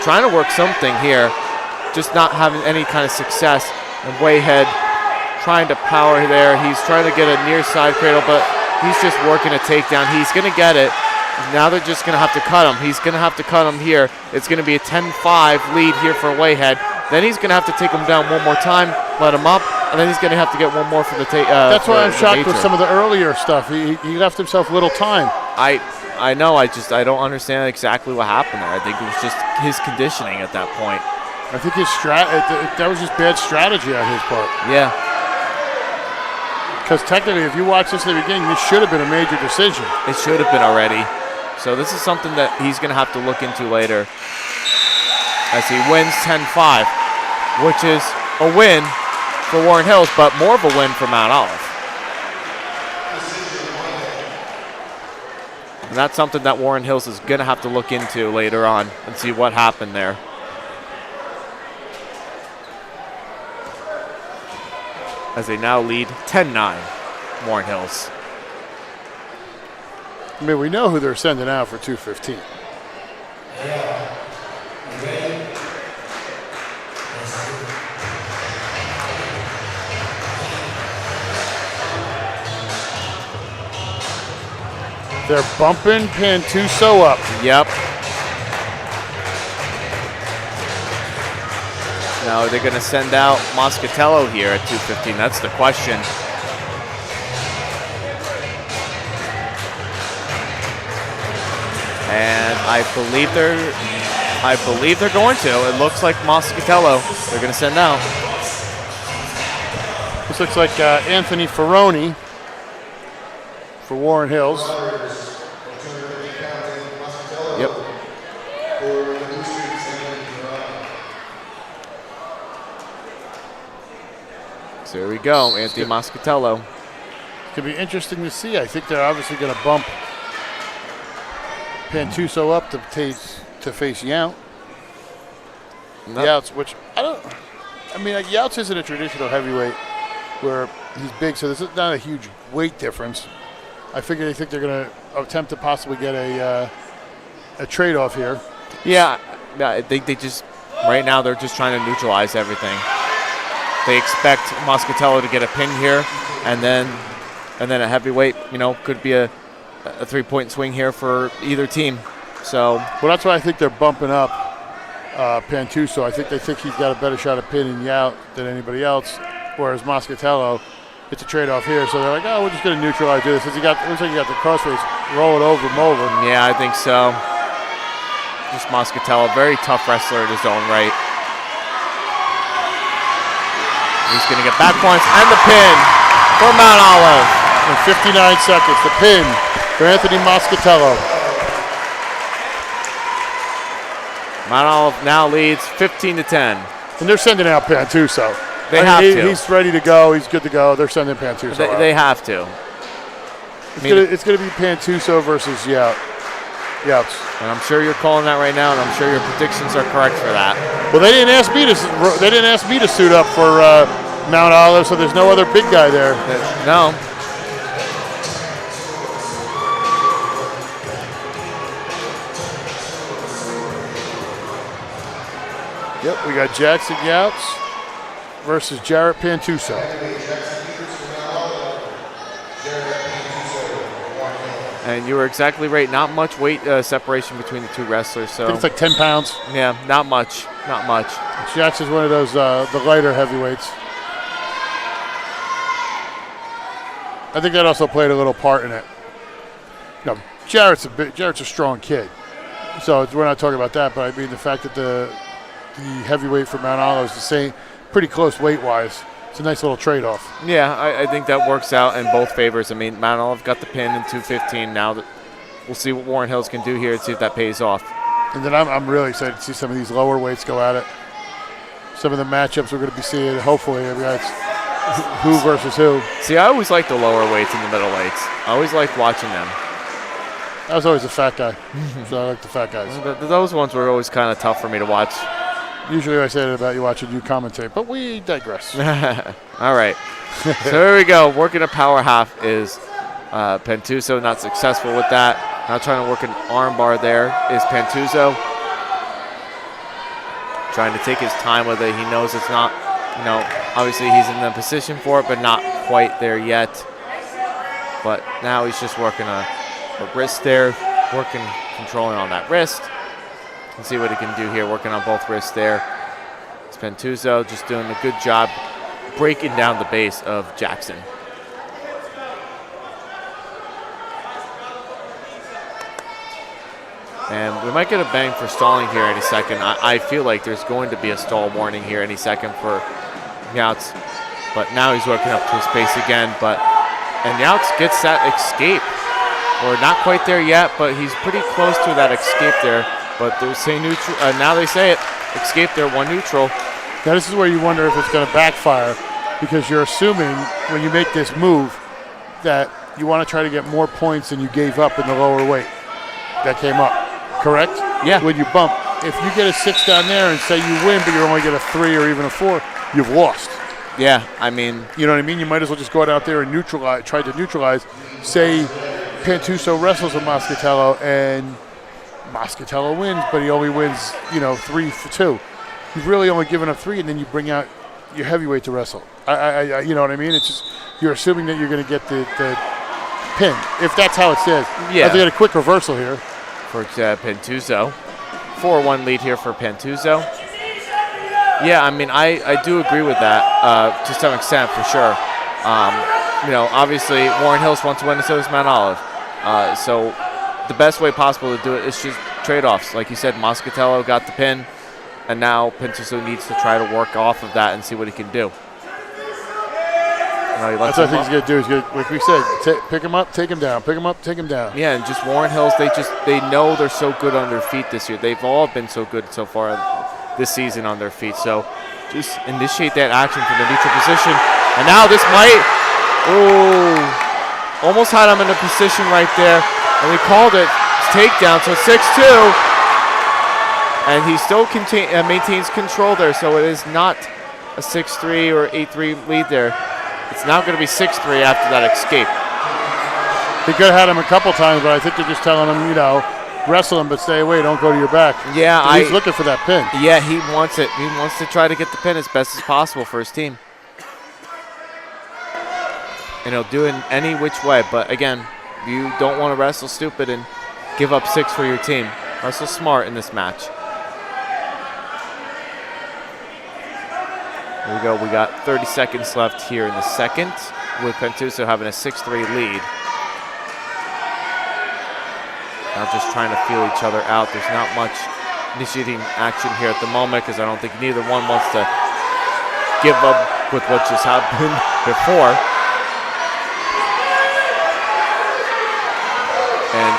trying to work something here, just not having any kind of success. And Whitehead trying to power there. He's trying to get a near side cradle, but he's just working a takedown. He's going to get it. Now they're just going to have to cut him. He's going to have to cut him here. It's going to be a 10-5 lead here for Whitehead. Then he's going to have to take him down one more time, let him up, and then he's going to have to get one more for the That's why I'm shocked with some of the earlier stuff. He left himself little time. I know. I don't understand exactly what happened there. I think it was just his conditioning at that point. I think that was just bad strategy on his part. Yeah. Because technically, if you watch this in the beginning, this should have been a major decision. It should have been already. So this is something that he's going to have to look into later as he wins 10-5, which is a win for Warren Hills, but more of a win for Mount Olive. And that's something that Warren Hills is going to have to look into later on and see what happened there. As they now lead 10-9, Warren Hills. I mean, we know who they're sending out for 215. They're bumping Pantuso up. Yep. Now, are they going to send out Moscattello here at 215? That's the question. And I believe they're going to. It looks like Moscattello they're going to send out. This looks like Anthony Ferroni for Warren Hills. Yep. So here we go, Anthony Moscattello. It's going to be interesting to see. I think they're obviously going to bump Pantuso up to face Yount. Yount's, which Yount's isn't a traditional heavyweight where he's big, so this is not a huge weight difference. I figure they think they're going to attempt to possibly get a trade-off here. Yeah, I think they just, right now they're just trying to neutralize everything. They expect Moscattello to get a pin here, and then a heavyweight, could be a 3-point swing here for either team. So, well, that's why I think they're bumping up Pantuso. I think they think he's got a better shot at pinning Yount than anybody else, whereas Moscattello, it's a trade-off here. So they're like, oh, we're just going to neutralize this. Looks like you got the crossface rolling over him over. Yeah, I think so. Just Moscattello, very tough wrestler in his own right. He's going to get back points and the pin for Mount Olive. In 59 seconds, the pin for Anthony Moscattello. Mount Olive now leads 15-10. And they're sending out Pantuso. They have to. He's ready to go. He's good to go. They're sending Pantuso out. They have to. It's going to be Pantuso versus Yount. And I'm sure you're calling that right now, and I'm sure your predictions are correct for that. Well, they didn't ask me to suit up for Mount Olive, so there's no other big guy there. No. Yep, we got Jackson Youts versus Jarrett Pantuso. And you were exactly right. Not much weight separation between the two wrestlers. So I think it's like 10 pounds. Yeah, not much. Not much. Jackson's one of those the lighter heavyweights. I think that also played a little part in it. Jarrett's a strong kid, so we're not talking about that. But I mean the fact that the heavyweight for Mount Olive is the same, pretty close weight-wise. It's a nice little trade-off. Yeah, I think that works out in both favors. I mean, Mount Olive got the pin in 215. Now that we'll see what Warren Hills can do here and see if that pays off. And then I'm really excited to see some of these lower weights go at it. Some of the matchups we're going to be seeing, hopefully. I mean, that's who versus who. See, I always like the lower weights and the middle weights. I always like watching them. I was always a fat guy, so I like the fat guys. Those ones were always kind of tough for me to watch. Usually I say that about you watching you commentate, but we digress. All right. So here we go. Working a power half is Pantuso, not successful with that. Now trying to work an arm bar there is Pantuso. Trying to take his time with it. He knows it's not, obviously he's in the position for it, but not quite there yet. But now he's just working a wrist there. working, controlling on that wrist. And see what he can do here, working on both wrists there. It's Pantuso just doing a good job breaking down the base of Jackson. And we might get a bang for stalling here any second. I feel like there's going to be a stall warning here any second for Youts. But now he's working up to his pace again. And Youts gets that escape. We're not quite there yet, but he's pretty close to that escape there. But they say neutral. Now they say it. Escape there, 1 neutral. Now this is where you wonder if it's going to backfire, because you're assuming when you make this move that you want to try to get more points than you gave up in the lower weight that came up. Correct? Yeah. When you bump, if you get a 6 down there and say you win, but you only get a 3 or even a 4, you've lost. Yeah, I mean, you know what I mean? You might as well just go out there and try to neutralize. Say Pantuso wrestles with Moscattello and Moscattello wins, but he only wins, 3 for 2. You've really only given up 3, and then you bring out your heavyweight to wrestle. You know what I mean? It's just you're assuming that you're going to get the pin, if that's how it says. Yeah. They got a quick reversal here. For Pantuso. 4-1 lead here for Pantuso. Yeah, I mean, I do agree with that to some extent, for sure. Obviously, Warren Hills wants to win, and so does Mount Olive. So the best way possible to do it is just trade-offs. Like you said, Moscatello got the pin, and now Pantuso needs to try to work off of that and see what he can do. That's what I think he's going to do. He's going to, like we said, pick him up, take him down. Pick him up, take him down. Yeah, and just Warren Hills, they know they're so good on their feet this year. They've all been so good so far this season on their feet. So just initiate that action from the neutral position. And now this might, almost had him in a position right there. And we called it takedown, so 6-2. And he still maintains control there, so it is not a 6-3 or 8-3 lead there. It's now going to be 6-3 after that escape. He could have had him a couple times, but I think they're just telling him, wrestle him, but stay away, don't go to your back. Yeah, he's looking for that pin. Yeah, he wants it. He wants to try to get the pin as best as possible for his team. And he'll do it in any which way. But again, you don't want to wrestle stupid and give up 6 for your team. Wrestle smart in this match. Here we go. We got 30 seconds left here in the second, with Pantuso having a 6-3 lead. Now just trying to feel each other out. There's not much initiating action here at the moment because I don't think neither one wants to give up with what just happened before. And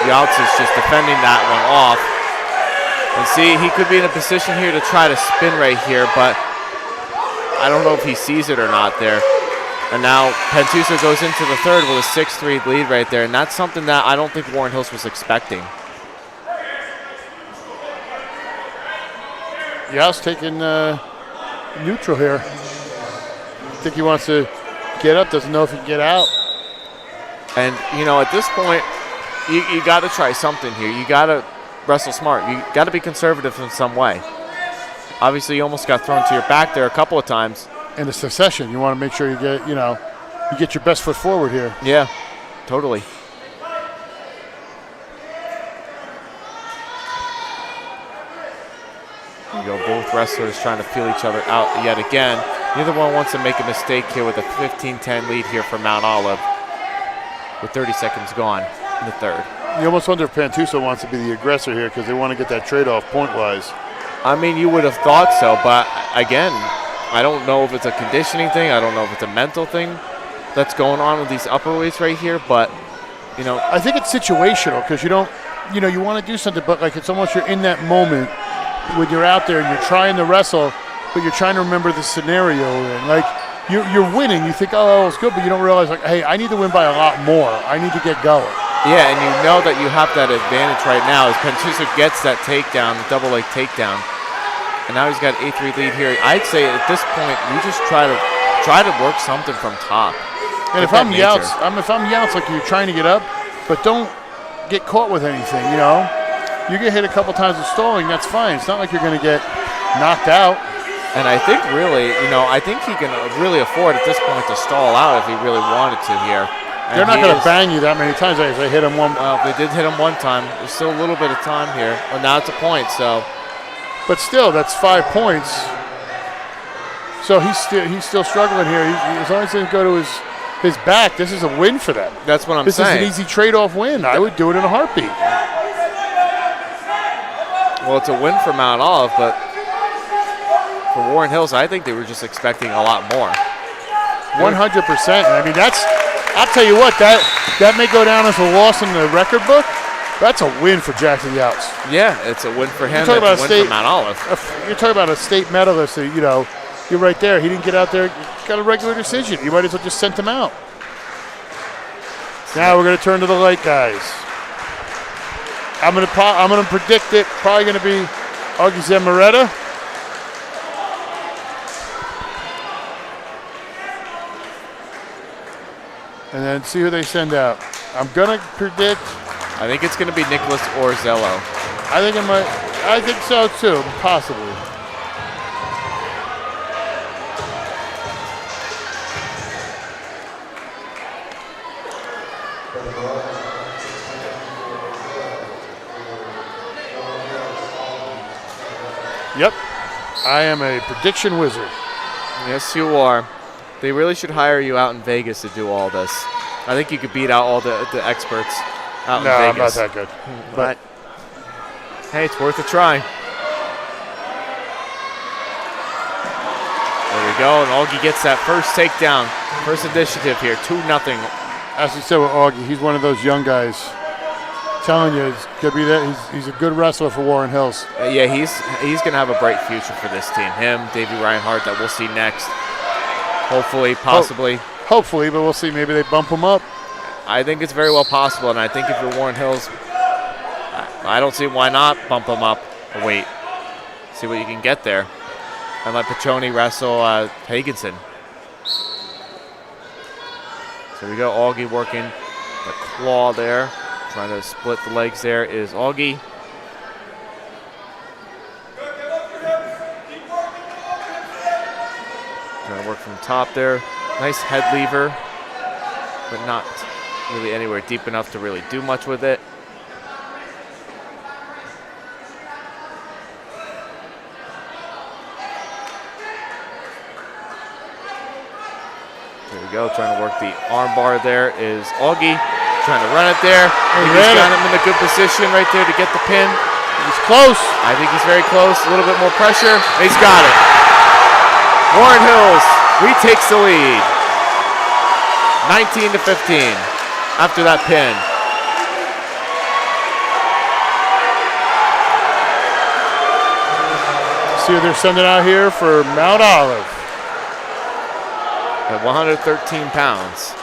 Youts is just defending that one off. And see, he could be in a position here to try to spin right here, but I don't know if he sees it or not there. And now Pantuso goes into the third with a 6-3 lead right there, and that's something that I don't think Warren Hills was expecting. Youts taking neutral here. I think he wants to get up, doesn't know if he can get out. And, at this point, you got to try something here. You got to wrestle smart. You got to be conservative in some way. Obviously, you almost got thrown to your back there a couple of times. In a succession, you want to make sure you get, you get your best foot forward here. Yeah, totally. Here we go, both wrestlers trying to feel each other out yet again. Neither one wants to make a mistake here with a 15-10 lead here for Mount Olive, with 30 seconds gone in the third. You almost wonder if Pantuso wants to be the aggressor here because they want to get that trade-off point-wise. I mean, you would have thought so, but again, I don't know if it's a conditioning thing. I don't know if it's a mental thing that's going on with these upper weights right here, but, I think it's situational because you don't, you want to do something, but like it's almost you're in that moment when you're out there and you're trying to wrestle, but you're trying to remember the scenario we're in. Like, you're winning. You think, oh, it's good, but you don't realize, like, hey, I need to win by a lot more. I need to get going. Yeah, and you know that you have that advantage right now as Pantuso gets that takedown, the double leg takedown. And now he's got an 8-3 lead here. I'd say at this point, we just try to work something from top. And if I'm Youts, like you're trying to get up, but don't get caught with anything, You get hit a couple times with stalling, that's fine. It's not like you're going to get knocked out. And I think really, I think he can really afford at this point to stall out if he really wanted to here. They're not going to bang you that many times. They hit him one. Well, they did hit him one time. There's still a little bit of time here. Well, now it's a point, so. But still, that's 5 points. So he's still struggling here. As long as he doesn't go to his back, this is a win for them. That's what I'm saying. This is an easy trade-off win. I would do it in a heartbeat. Well, it's a win for Mount Olive, but for Warren Hills, I think they were just expecting a lot more. 100%. I mean, I'll tell you what, that may go down as a loss in the record book. That's a win for Jackson Youts. Yeah, it's a win for him. It's a win for Mount Olive. You're talking about a state medalist. You're right there. He didn't get out there. Got a regular decision. You might as well just sent him out. Now we're going to turn to the light guys. I'm going to predict it. Probably going to be Augie and Muretta. And then see who they send out. I'm going to predict. I think it's going to be Nicholas Orzello. I think so too, possibly. Yep, I am a prediction wizard. Yes, you are. They really should hire you out in Vegas to do all this. I think you could beat out all the experts out in Vegas. No, I'm not that good. But hey, it's worth a try. There we go, and Augie gets that first takedown, first initiative here, 2-0. As you said with Augie, he's one of those young guys. Telling you, it's gonna be that. He's a good wrestler for Warren Hills. Yeah, he's gonna have a bright future for this team. Him, Davey Reinhardt, that we'll see next. Hopefully, possibly. Hopefully, but we'll see. Maybe they bump him up. I think it's very well possible, and I think if you're Warren Hills, I don't see why not bump him up a weight. See what you can get there. And let Petchon wrestle Higginson. So here we go, Augie working the claw there. Trying to split the legs there is Augie. Trying to work from the top there. Nice head lever, but not really anywhere deep enough to really do much with it. There we go, trying to work the arm bar there is Augie. Trying to run it there. He's got him in a good position right there to get the pin. He's close. I think he's very close. A little bit more pressure. He's got it. Warren Hills retakes the lead. 19-15 after that pin. See what they're sending out here for Mount Olive. At 113 pounds.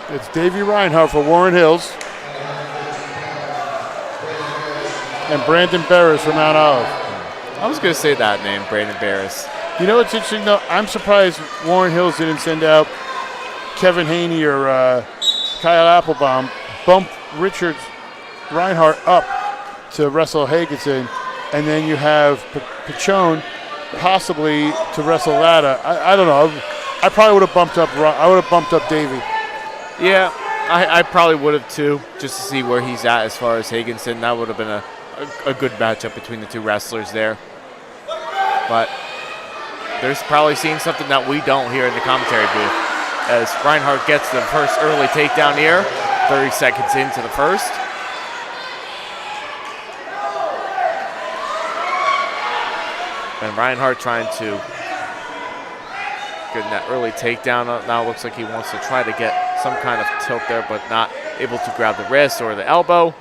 It's Davey Reinhardt for Warren Hills. And Brandon Barris for Mount Olive. I was going to say that name, Brandon Barris. You know what's interesting, though? I'm surprised Warren Hills didn't send out Kevin Haney or Kyle Applebaum, bump Richard Reinhardt up to wrestle Higginson, and then you have Petchon possibly to wrestle Latta. I don't know. I probably would have bumped up. I would have bumped up Davey. Yeah, I probably would have too, just to see where he's at as far as Higginson. That would have been a good matchup between the two wrestlers there. But there's probably seeing something that we don't here in the commentary booth. As Reinhardt gets the first early takedown here, 30 seconds into the first. And Reinhardt trying to get that early takedown. Now it looks like he wants to try to get some kind of tilt there, but not able to grab the wrist or the elbow.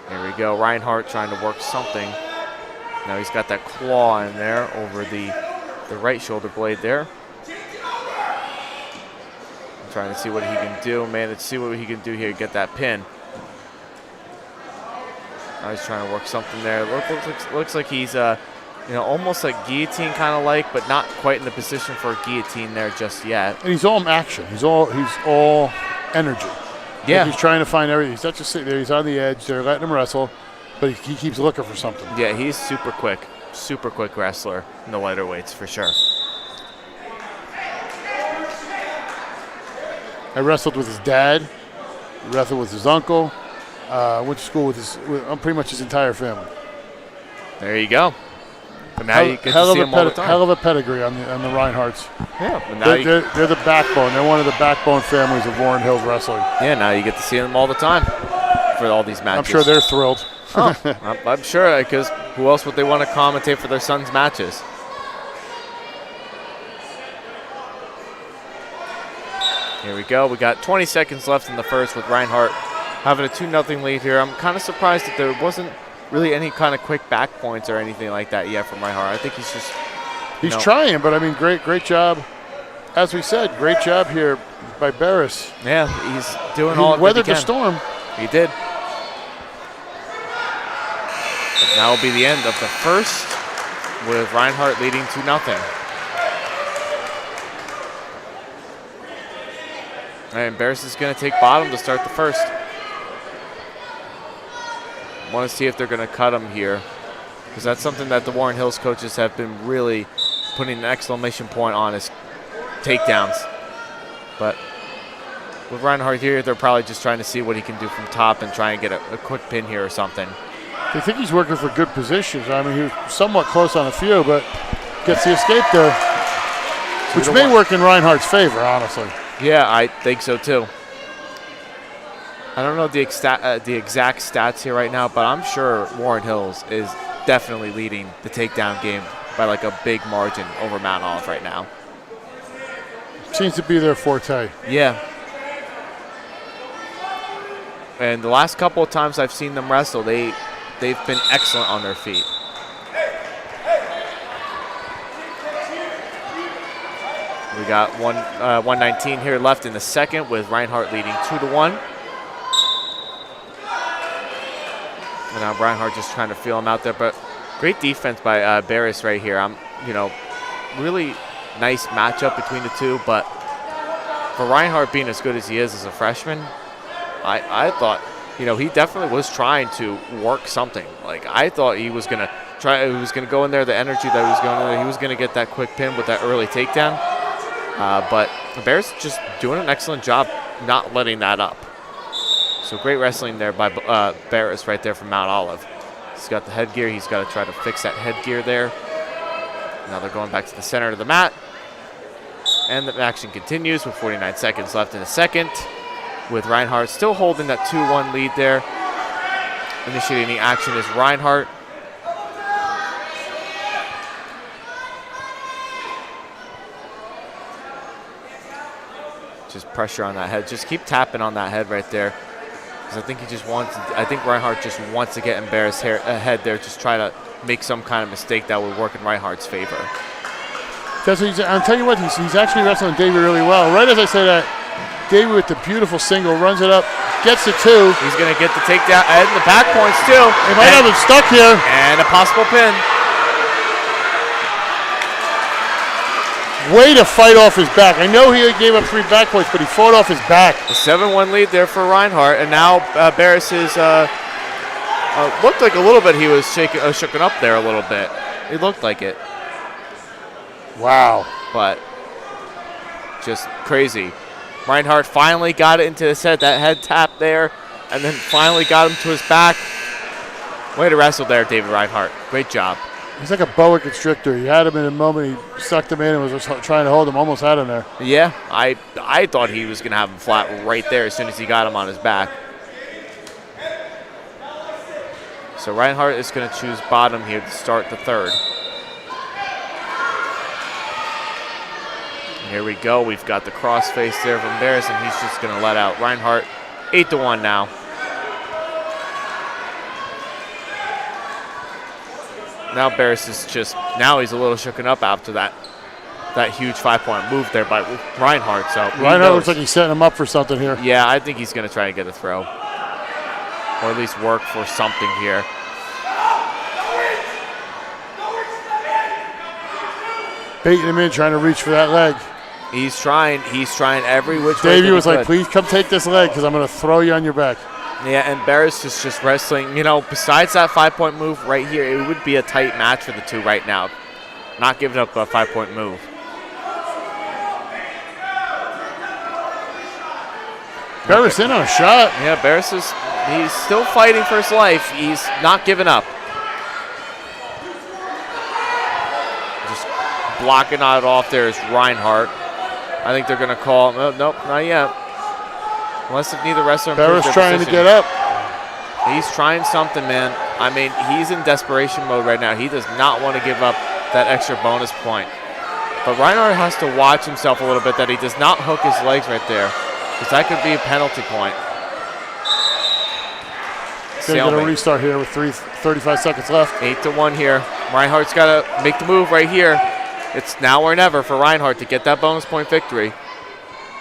There we go, Reinhardt trying to work something. Now he's got that claw in there over the right shoulder blade there. I'm trying to see what he can do, man. Let's see what he can do here, get that pin. I was trying to work something there. Looks like he's almost like guillotine kind of like, but not quite in the position for a guillotine there just yet. And he's all action. He's all energy. Yeah. Like he's trying to find everything. He's not just sitting there. He's on the edge. They're letting him wrestle, but he keeps looking for something. Yeah, he's super quick wrestler in the lighter weights for sure. I wrestled with his dad. Wrestled with his uncle. Went to school with pretty much his entire family. There you go. But now you get to see him all the time. Hell of a pedigree on the Reinhardts. Yeah, but now they're the backbone. They're one of the backbone families of Warren Hills wrestling. Yeah, now you get to see them all the time for all these matches. I'm sure they're thrilled. I'm sure, because who else would they want to commentate for their son's matches? Here we go. We got 20 seconds left in the first with Reinhardt having a 2-0 lead here. I'm kind of surprised that there wasn't really any kind of quick back points or anything like that yet from Reinhardt. I think he's just he's trying, but I mean, great job. As we said, great job here by Barris. Yeah, he's doing all. He weathered the storm. He did. But now will be the end of the first, with Reinhardt leading 2-0. And Barris is going to take bottom to start the first. Want to see if they're going to cut him here, because that's something that the Warren Hills coaches have been really putting an exclamation point on, is takedowns. But with Reinhardt here, they're probably just trying to see what he can do from top and try and get a quick pin here or something. I think he's working for good positions. I mean, he was somewhat close on a few, but gets the escape there, which may work in Reinhardt's favor, honestly. Yeah, I think so too. I don't know the exact stats here right now, but I'm sure Warren Hills is definitely leading the takedown game by like a big margin over Mount Olive right now. Seems to be their forte. Yeah. And the last couple of times I've seen them wrestle, they've been excellent on their feet. We got 119 here left in the second, with Reinhardt leading 2-1. And now Reinhardt just trying to feel him out there, but great defense by Barris right here. Really nice matchup between the two, but for Reinhardt being as good as he is as a freshman, I thought, he definitely was trying to work something. Like, I thought he was gonna go in there, the energy that he was going in there, he was gonna get that quick pin with that early takedown. But Barris just doing an excellent job not letting that up. So great wrestling there by Barris right there from Mount Olive. He's got the headgear. He's got to try to fix that headgear there. Now they're going back to the center of the mat. And the action continues with 49 seconds left in the second, with Reinhardt still holding that 2-1 lead there. Initiating the action is Reinhardt. Just pressure on that head. Just keep tapping on that head right there. Because I think Reinhardt just wants to get in Barris' head there, just try to make some kind of mistake that would work in Reinhardt's favor. I'll tell you what, he's actually wrestling Davey really well. Right as I say that, Davey with the beautiful single, runs it up, gets the 2. He's going to get the takedown and the back points too. They might have him stuck here. And a possible pin. Way to fight off his back. I know he gave up 3 back points, but he fought off his back. A 7-1 lead there for Reinhardt, and now Barris is looked like a little bit he was shooken up there a little bit. It looked like it. Wow. But just crazy. Reinhardt finally got it into his head, that head tap there, and then finally got him to his back. Way to wrestle there, David Reinhardt. Great job. He's like a boa constrictor. He had him in a moment. He sucked him in and was just trying to hold him. Almost had him there. Yeah, I thought he was going to have him flat right there as soon as he got him on his back. So Reinhardt is going to choose bottom here to start the third. And here we go. We've got the crossface there from Barris, and he's just going to let out Reinhardt. 8-1 now. Now Barris is now he's a little shooken up after that huge 5-point move there by Reinhardt. So Reinhardt looks like he's setting him up for something here. Yeah, I think he's going to try to get a throw. or at least work for something here. Baiting him in, trying to reach for that leg. He's trying every which way. Davey was like, please come take this leg because I'm going to throw you on your back. Yeah, and Barris is just wrestling. You know, besides that 5-point move right here, it would be a tight match for the two right now. Not giving up a 5-point move. Barris in on a shot. Yeah, Barris he's still fighting for his life. He's not giving up. Just blocking it off there is Reinhardt. I think they're going to call. Nope, not yet. Unless if neither wrestler Barris trying to get up. He's trying something, man. I mean, he's in desperation mode right now. He does not want to give up that extra bonus point. But Reinhardt has to watch himself a little bit that he does not hook his legs right there, because that could be a penalty point. They're going to restart here with 35 seconds left. 8-1 here. Reinhardt's got to make the move right here. It's now or never for Reinhardt to get that bonus point victory.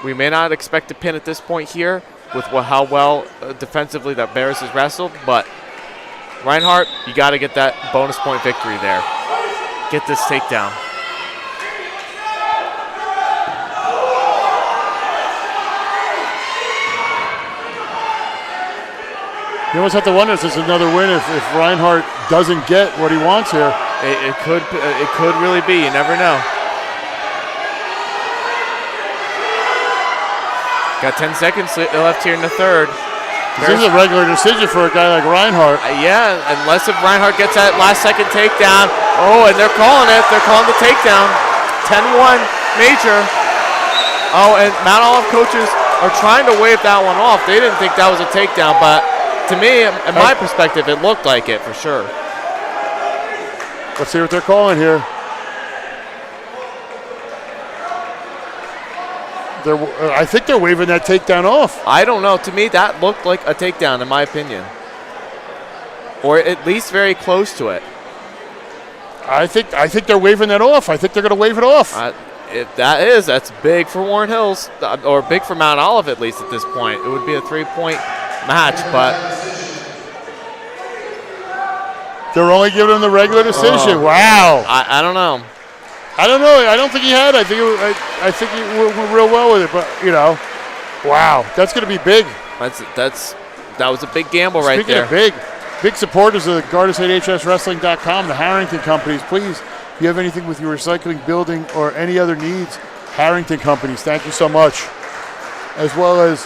We may not expect a pin at this point here with how well defensively that Barris has wrestled, but Reinhardt, you got to get that bonus point victory there. Get this takedown. You almost have to wonder if there's another win if Reinhardt doesn't get what he wants here. It could really be. You never know. Got 10 seconds left here in the third. This is a regular decision for a guy like Reinhardt. Yeah, unless if Reinhardt gets that last-second takedown. Oh, and they're calling it. They're calling the takedown. 10-1 major. Oh, and Mount Olive coaches are trying to wave that one off. They didn't think that was a takedown, but to me, in my perspective, it looked like it for sure. Let's see what they're calling here. I think they're waving that takedown off. I don't know. To me, that looked like a takedown, in my opinion, or at least very close to it. I think they're waving that off. I think they're going to wave it off. If that's big for Warren Hills, or big for Mount Olive at least at this point. It would be a 3-point match, but they're only giving him the regular decision. Wow. I don't know. I don't know. I don't think he had. I think he went real well with it. But wow, that's going to be big. That was a big gamble right there. Speaking of big supporters of the GardensHSWrestling.com, the Harrington Companies. Please, if you have anything with your recycling, building, or any other needs, Harrington Companies. Thank you so much. As well as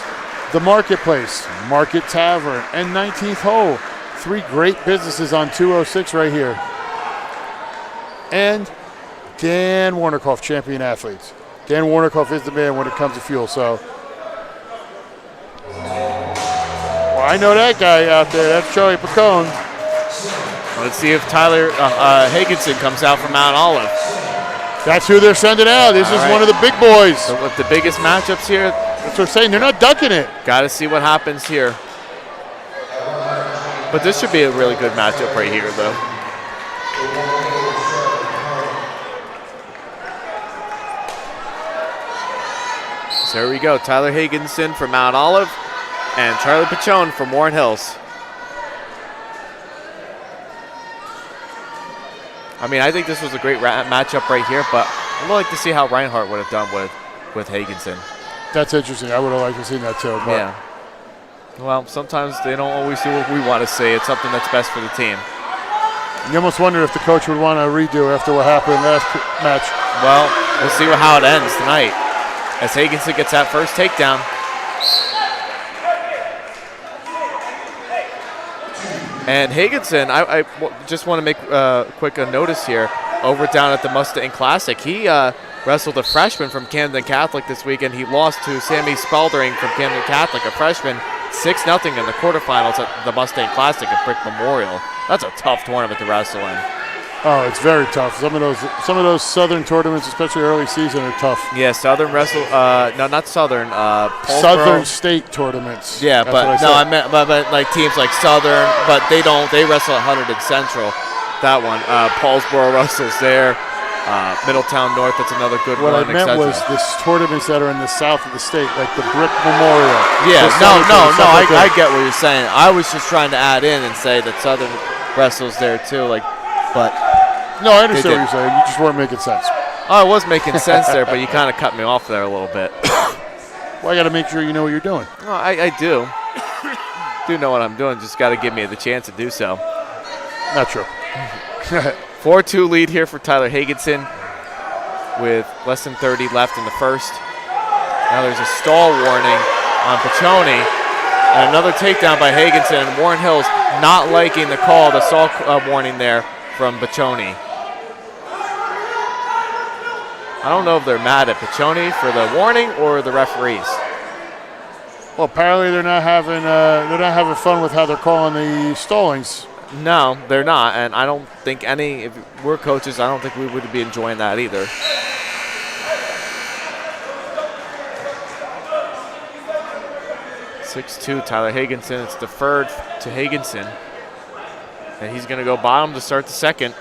the Marketplace, Market Tavern, and 19th Hole. 3 great businesses on 206 right here. And Dan Warnerkoff, Champion Athletes. Dan Warnerkoff is the man when it comes to fuel. So, well, I know that guy out there. That's Charlie Pacone. Let's see if Tyler Higginson comes out from Mount Olive. That's who they're sending out. This is one of the big boys. So with the biggest matchups here. That's what they're saying. They're not ducking it. Got to see what happens here. But this should be a really good matchup right here, though. So here we go. Tyler Higginson from Mount Olive and Charlie Petchon from Warren Hills. I mean, I think this was a great matchup right here, but I'd like to see how Reinhardt would have done with Higginson. That's interesting. I would have liked to see that too. But yeah. Well, sometimes they don't always do what we want to see. It's something that's best for the team. You almost wonder if the coach would want to redo after what happened last match. Well, we'll see how it ends tonight as Higginson gets that first takedown. And Higginson, I just want to make quick a notice here. Over down at the Mustang Classic, he wrestled a freshman from Camden Catholic this weekend. He lost to Sammy Spalding from Camden Catholic, a freshman, 6-0 in the quarterfinals at the Mustang Classic at Brick Memorial. That's a tough tournament to wrestle in. Oh, it's very tough. Some of those Southern tournaments, especially early season, are tough. Yeah, Southern wrestle. No, not Southern. Southern State tournaments. Yeah, but no, I meant but like teams like Southern, but they don't. They wrestle at 100 and Central. That one. Paulsboro wrestles there. Middletown North, that's another good What one. I meant was this tournaments that are in the south of the state, like the Brick Memorial. Yeah, the Southern I, like that. I get what you're saying. I was just trying to add in and say that Southern wrestles there too, but No, I understand what you're saying. You just weren't making sense. I was making sense there, but you kind of cut me off there a little bit. Well, I got to make sure you know what you're doing. Well, I do. Do know what I'm doing. Just got to give me the chance to do so. Not true. 4-2 lead here for Tyler Higginson with less than 30 left in the first. Now there's a stall warning on Petchon, and another takedown by Higginson. And Warren Hill's not liking the call, the stall warning there from Petchon. I don't know if they're mad at Petchon for the warning or the referees. Well, apparently they're not having fun with how they're calling the stallings. No, they're not, and I don't think if we're coaches, I don't think we would be enjoying that either. (6-2) Tyler Higginson. It's deferred to Higginson, and he's going to go bottom to start the second.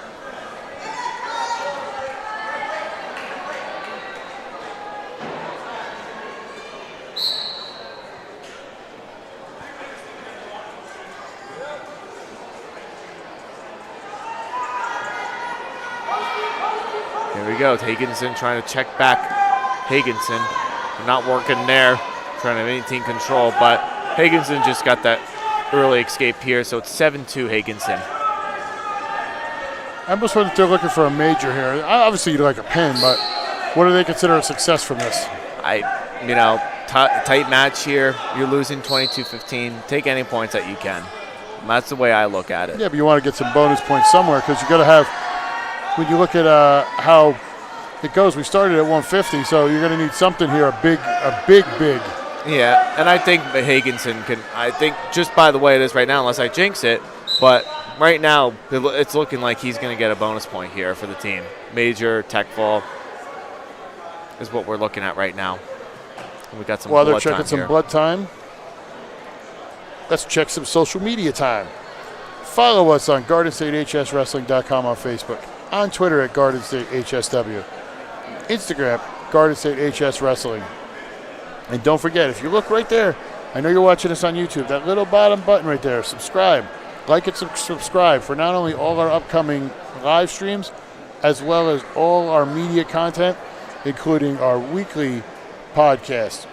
Here we go. Higginson trying to check back. Higginson not working there, trying to maintain control, but Higginson just got that early escape here, so it's 7-2 Higginson. I almost wonder if they're looking for a major here. Obviously, you'd like a pin, but what do they consider a success from this? Tight match here. You're losing 22-15. Take any points that you can. And that's the way I look at it. Yeah, but you want to get some bonus points somewhere because you got to have. When you look at how it goes, we started at 150, so you're going to need something here, a big. Yeah, and I think that Higginson can. I think just by the way it is right now, unless I jinx it, but right now it's looking like he's going to get a bonus point here for the team. Major tech fall is what we're looking at right now. And we got some. While blood they're checking time some here. blood time, let's check some social media time. Follow us on GardenStateHSWrestling.com on Facebook. On Twitter at Garden State HSW, Instagram, Garden State HS Wrestling. And don't forget, if you look right there, I know you're watching us on YouTube, that little bottom button right there, subscribe. Like and subscribe for not only all our upcoming live streams, as well as all our media content, including our weekly podcast,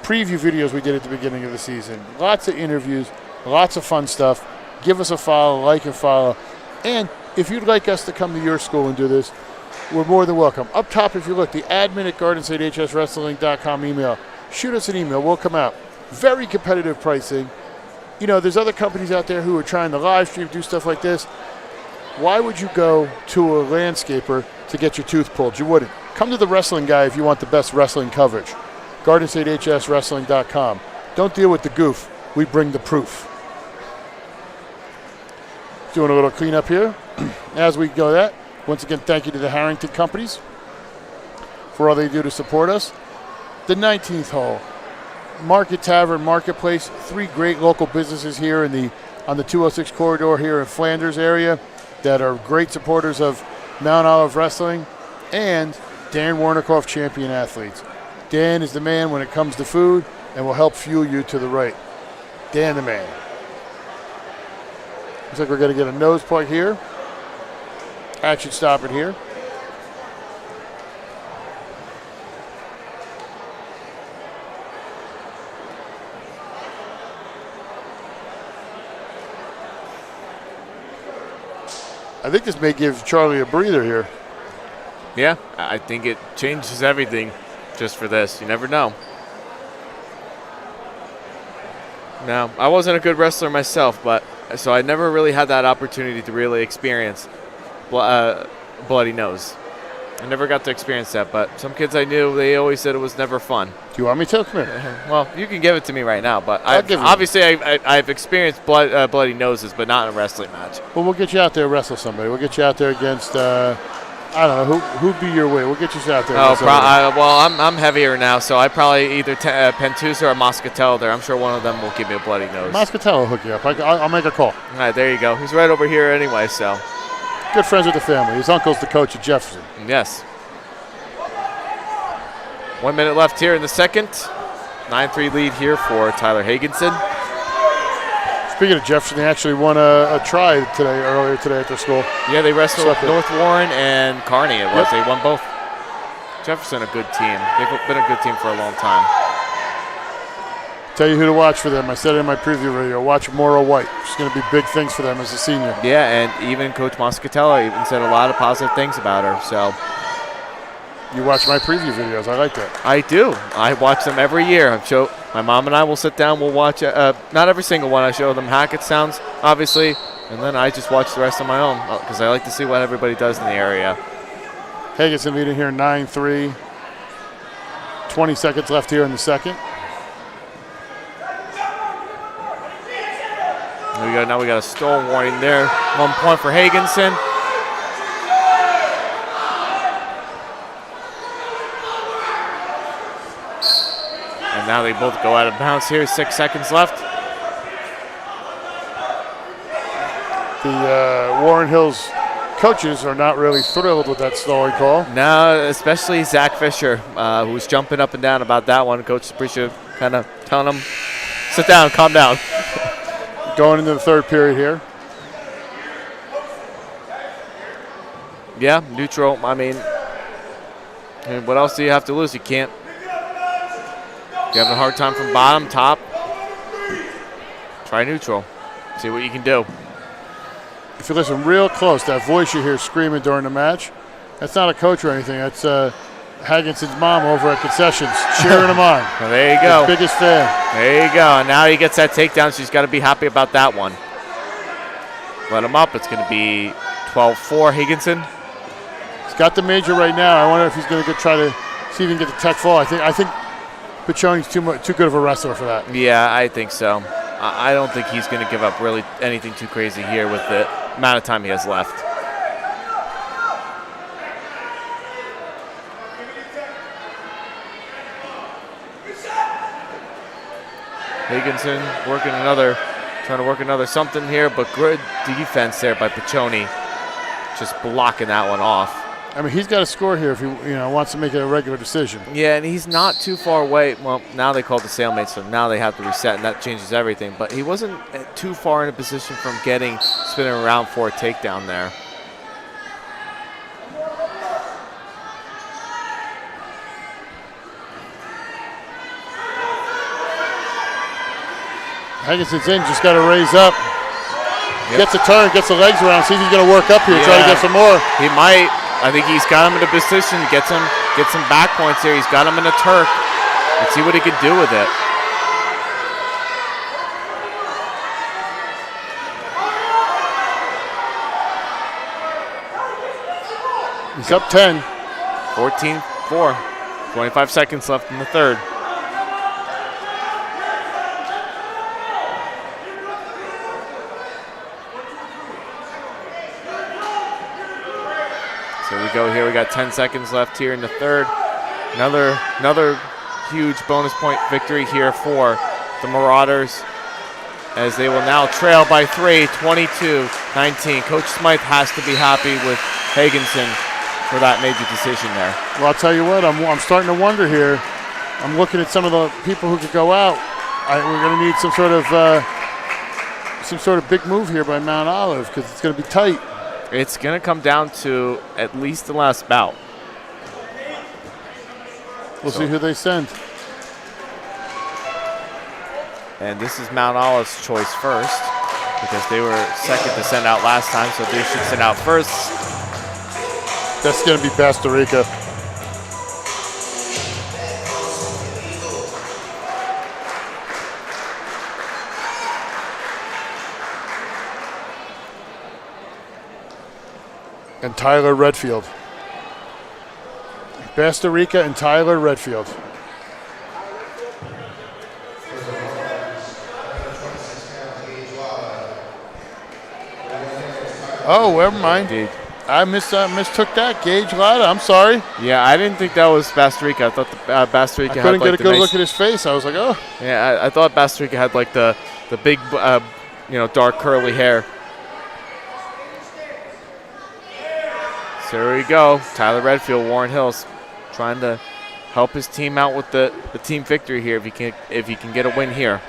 preview videos we did at the beginning of the season, lots of interviews, lots of fun stuff. Give us a follow, like and follow. And if you'd like us to come to your school and do this, we're more than welcome. Up top, if you look, the admin at GardenStateHSWrestling.com email. Shoot us an email. We'll come out. Very competitive pricing. You know, there's other companies out there who are trying to live stream, do stuff like this. Why would you go to a landscaper to get your tooth pulled? You wouldn't. Come to the wrestling guy if you want the best wrestling coverage. GardenStateHSWrestling.com. Don't deal with the goof. We bring the proof. Doing a little cleanup here. As we go that, once again, thank you to the Harrington Companies for all they do to support us. The 19th hole, Market Tavern Marketplace, 3 great local businesses here on the 206 corridor here in Flanders area that are great supporters of Mount Olive Wrestling, and Dan Warnikoff Champion Athletes. Dan is the man when it comes to food and will help fuel you to the right. Dan the man. Looks like we're going to get a nose plug here. Action stop it here. I think this may give Charlie a breather here. Yeah, I think it changes everything just for this. You never know. No, I wasn't a good wrestler myself, so I never really had that opportunity to really experience bloody nose. I never got to experience that, but some kids I knew, they always said it was never fun. Do you want me to? Come here. Well, you can give it to me right now, but I've I've experienced bloody noses, but not in a wrestling match. Well, we'll get you out there to wrestle somebody. We'll get you out there against, I don't know, who'd be your way? We'll get you out there. I'm heavier now, so I probably either Pantuso or Moscattello there. I'm sure one of them will give me a bloody nose. Moscattello will hook you up. I'll make a call. All right, there you go. He's right over here anyway, so. good friends with the family. His uncle's the coach at Jefferson. Yes. 1 minute left here in the second. 9-3 lead here for Tyler Higginson. Speaking of Jefferson, they actually won a try earlier today at their school. Yeah, they wrestled with North Warren and Kearney. It was. They won both. Jefferson, a good team. They've been a good team for a long time. Tell you who to watch for them. I said it in my preview video. Watch Maura White. It's going to be big things for them as a senior. Yeah, and even Coach Moscattello even said a lot of positive things about her. So you watch my preview videos. I like that. I do. I watch them every year. My mom and I will sit down. We'll watch not every single one. I show them Hackett sounds, obviously, and then I just watch the rest on my own because I like to see what everybody does in the area. Higginson leading here 9-3. 20 seconds left here in the second. Now we got a stall warning there. 1 point for Higginson. And now they both go out of bounds here. 6 seconds left. The Warren Hills coaches are not really thrilled with that stalling call. No, especially Zach Fisher, who was jumping up and down about that one. Coach Sprisha kind of telling him, sit down, calm down. Going into the third period here. Yeah, neutral. I mean, what else do you have to lose? You can't. You're having a hard time from bottom, top. Try neutral. See what you can do. If you listen real close, that voice you hear screaming during the match, that's not a coach or anything. That's Higginson's mom over at concessions cheering him on. Well, there you go. His biggest fan. There you go. And now he gets that takedown. She's got to be happy about that one. Let him up. It's going to be 12-4 Higginson. He's got the major right now. I wonder if he's going to try to see if he can get the tech fall. I think Petchon's too good of a wrestler for that. Yeah, I think so. I don't think he's going to give up really anything too crazy here with the amount of time he has left. Higginson trying to work another something here, but good defense there by Petchon, just blocking that one off. I mean, he's got to score here if he wants to make it a regular decision. Yeah, and he's not too far away. Well, now they call it the stalemate, so now they have to reset, and that changes everything. But he wasn't too far in a position from spinning around for a takedown there. Higginson's in, just got to raise up. Yep. Gets a turn, gets the legs around, see if he's going to work up here, try to get some more. He might. I think he's got him in a position, get some back points here. He's got him in a Turk. Let's see what he can do with it. He's up 10. 14-4. 25 seconds left in the third. So we go here. We got 10 seconds left here in the third. Another huge bonus point victory here for the Marauders, as they will now trail by 3, 22-19. Coach Smythe has to be happy with Higginson for that major decision there. Well, I'll tell you what, I'm starting to wonder here. I'm looking at some of the people who could go out. We're going to need some sort of big move here by Mount Olive, because it's going to be tight. It's going to come down to at least the last bout. We'll see who they send. And this is Mount Olive's choice first, because they were second to send out last time, so they should send out first. That's going to be Bastari. And Tyler Redfield. Bastari and Tyler Redfield. Oh, never mind. Indeed. I mistook that. Gage Lada, I'm sorry. Yeah, I didn't think that was Bastari. I thought Bastari had couldn't like get a good look at his face. I was like, oh. Yeah, I thought Bastari had like the big, dark curly hair. there we go. Tyler Redfield, Warren Hills, trying to help his team out with the team victory here if he can get a win here.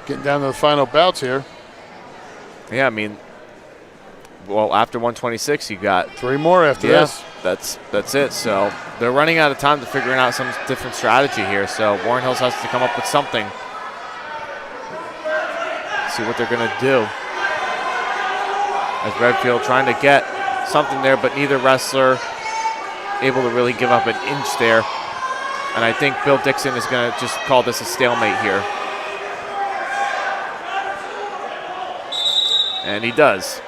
Getting down to the final bouts here. Yeah, I mean, well, after 126, you got 3 more after this. That's it. So they're running out of time to figuring out some different strategy here. So Warren Hills has to come up with something. See what they're going to do. As Redfield trying to get something there, but neither wrestler able to really give up an inch there. And I think Bill Dixon is going to just call this a stalemate here. And he does.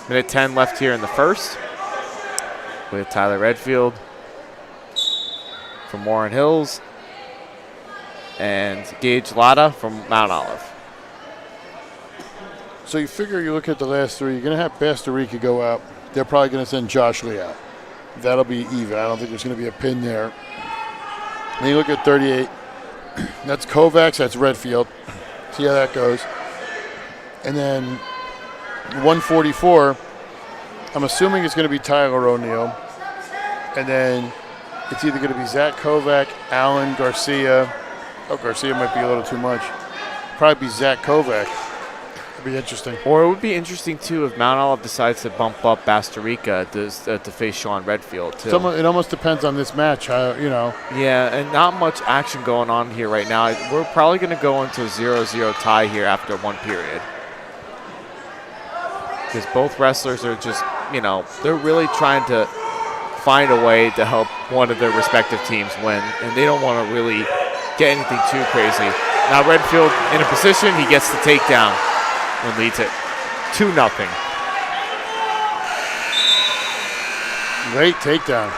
Minute 10 left here in the first with Tyler Redfield from Warren Hills and Gage Latta from Mount Olive. So you figure you look at the last 3, you're going to have Bastari go out. They're probably going to send Josh Lee out. That'll be even. I don't think there's going to be a pin there. Then you look at 38. That's Kovacs, that's Redfield. See how that goes. And then 144, I'm assuming it's going to be Tyler O'Neill. And then it's either going to be Zach Kovac, Alan Garcia. Oh, Garcia might be a little too much. Probably be Zach Kovac. It'd be interesting. Or it would be interesting, too, if Mount Olive decides to bump up Bastarica to face Sean Redfield, too. It almost depends on this match, Yeah, and not much action going on here right now. We're probably going to go into a 0-0 tie here after 1 period. Because both wrestlers are just, they're really trying to find a way to help one of their respective teams win, and they don't want to really get anything too crazy. Now Redfield in a position, he gets the takedown and leads it 2-0. Great takedown.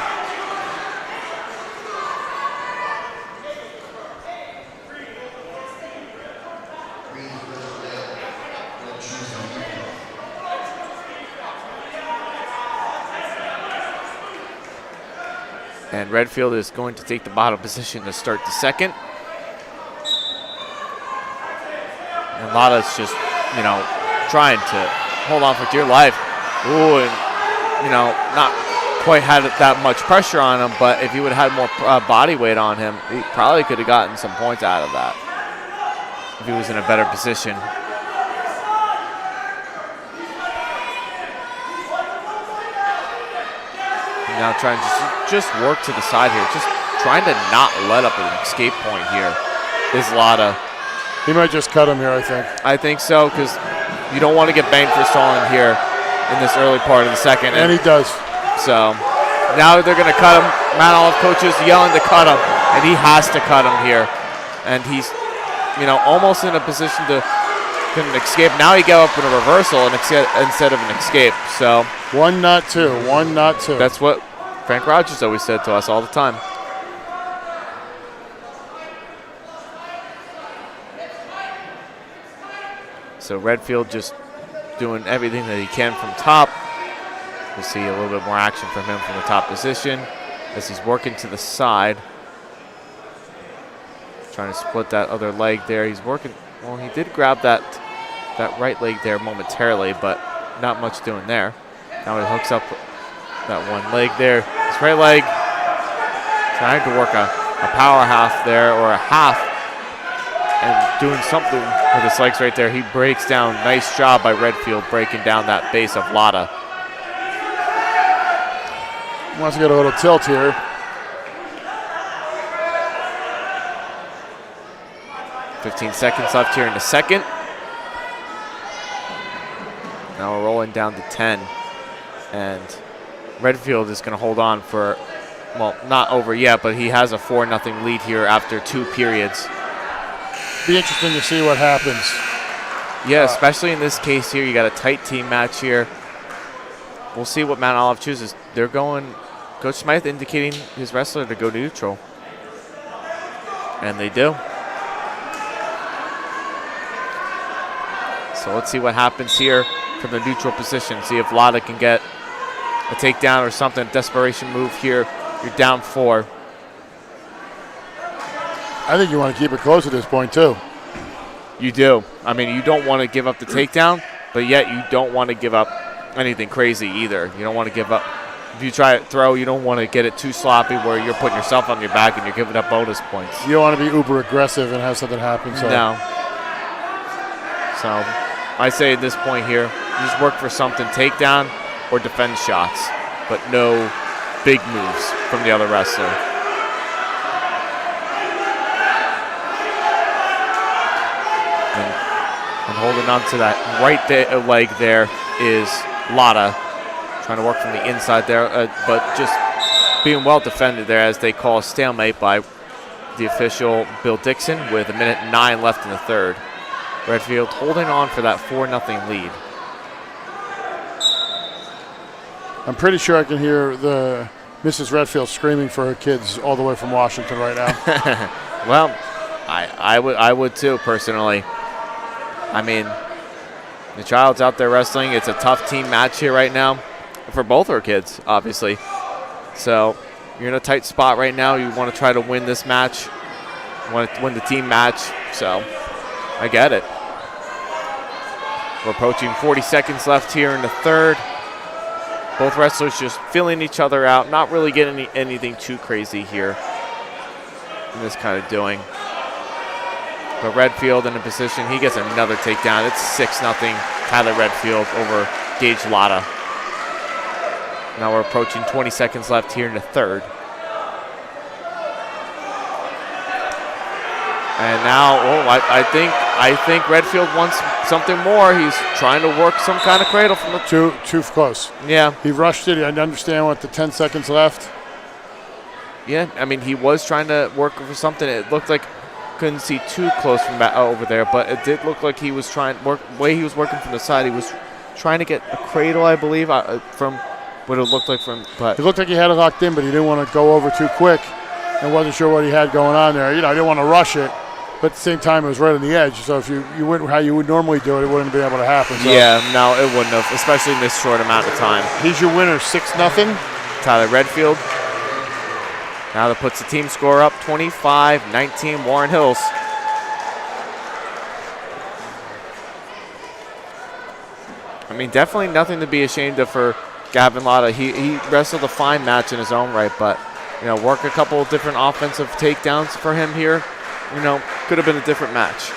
And Redfield is going to take the bottom position to start the second. And Latta's just, trying to hold on for dear life. Ooh, and, not quite had that much pressure on him, but if he would have had more body weight on him, he probably could have gotten some points out of that if he was in a better position. Now trying to just work to the side here. Just trying to not let up an escape point here is Latta. He might just cut him here, I think. I think so, because you don't want to get banged for stalling here in this early part of the second. And he does. So now they're going to cut him. Mount Olive coaches yelling to cut him, and he has to cut him here. And he's, almost in a position to couldn't escape. Now he got up in a reversal instead of an escape. So 1, not 2. 1, not 2. That's what Frank Rogers always said to us all the time. So Redfield just doing everything that he can from top. We'll see a little bit more action from him from the top position as he's working to the side. Trying to split that other leg there. He's working, well, he did grab that right leg there momentarily, but not much doing there. Now he hooks up that one leg there. His right leg, trying to work a power half there, or a half, and doing something with his legs right there. He breaks down. Nice job by Redfield breaking down that base of Latta. Wants to get a little tilt here. .15 seconds left here in the second. Now we're rolling down to 10. And Redfield is going to hold on for, well, not over yet, but he has a 4-0 lead here after 2 periods. Be interesting to see what happens. Yeah, especially in this case here. You got a tight team match here. We'll see what Mount Olive chooses. They're going, Coach Smythe indicating his wrestler to go neutral. And they do. So let's see what happens here from the neutral position. See if Latta can get a takedown or something. Desperation move here. You're down 4. I think you want to keep it close at this point, too. You do. I mean, you don't want to give up the takedown, but yet you don't want to give up anything crazy either. You don't want to give up. If you try to throw, you don't want to get it too sloppy where you're putting yourself on your back and you're giving up bonus points. You don't want to be uber aggressive and have something happen. So. No. So I say at this point here, you just work for something, takedown or defend shots, but no big moves from the other wrestler. And holding on to that right leg there is Lotta, trying to work from the inside there, but just being well defended there as they call a stalemate by the official Bill Dixon with 1:09 left in the third. Redfield holding on for that 4-0 lead. I'm pretty sure I can hear the Mrs. Redfield screaming for her kids all the way from Washington right now. Well, I would too, personally. I mean, the child's out there wrestling. It's a tough team match here right now for both our kids, obviously. So you're in a tight spot right now. You want to try to win this match. You want to win the team match. So I get it. We're approaching 40 seconds left here in the third. Both wrestlers just feeling each other out, not really getting anything too crazy here in this kind of doing. But Redfield in a position, he gets another takedown. It's 6-0 Tyler Redfield over Gage Lotta. Now we're approaching 20 seconds left here in the third. And now, I think Redfield wants something more. He's trying to work some kind of cradle from the Too close. Yeah. He rushed it. I understand what the 10 seconds left. Yeah, I mean, he was trying to work for something. It looked like couldn't see too close from over there, but it did look like he was trying work. Way he was working from the side, he was trying to get a cradle, I believe, from what it looked like from. But it looked like he had it locked in, but he didn't want to go over too quick, and wasn't sure what he had going on there. I didn't want to rush it, but at the same time, it was right on the edge. So if you went how you would normally do it, it wouldn't have been able to happen. So yeah, no, it wouldn't have, especially in this short amount of time. He's your winner, 6-0. Tyler Redfield. Now that puts the team score up 25-19 Warren Hills. I mean, definitely nothing to be ashamed of for Gavin Lotta. He wrestled a fine match in his own right, but, work a couple of different offensive takedowns for him here. Could have been a different match.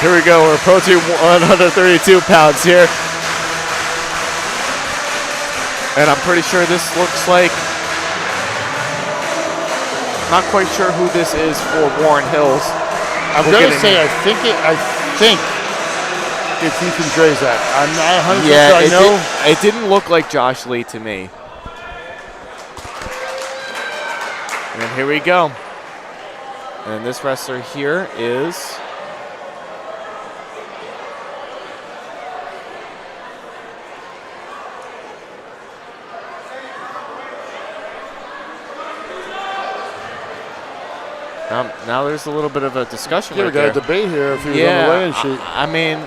Here we go. We're approaching 132 pounds here. And I'm pretty sure this looks like, not quite sure who this is for Warren Hills. I'm going to say I think it's Ethan Drazak. I'm not 100% yeah, sure. I know. It didn't look like Josh Lee to me. And here we go. And this wrestler here is... Now there's a little bit of a discussion we got a debate here if he was on the weigh-in sheet. I mean,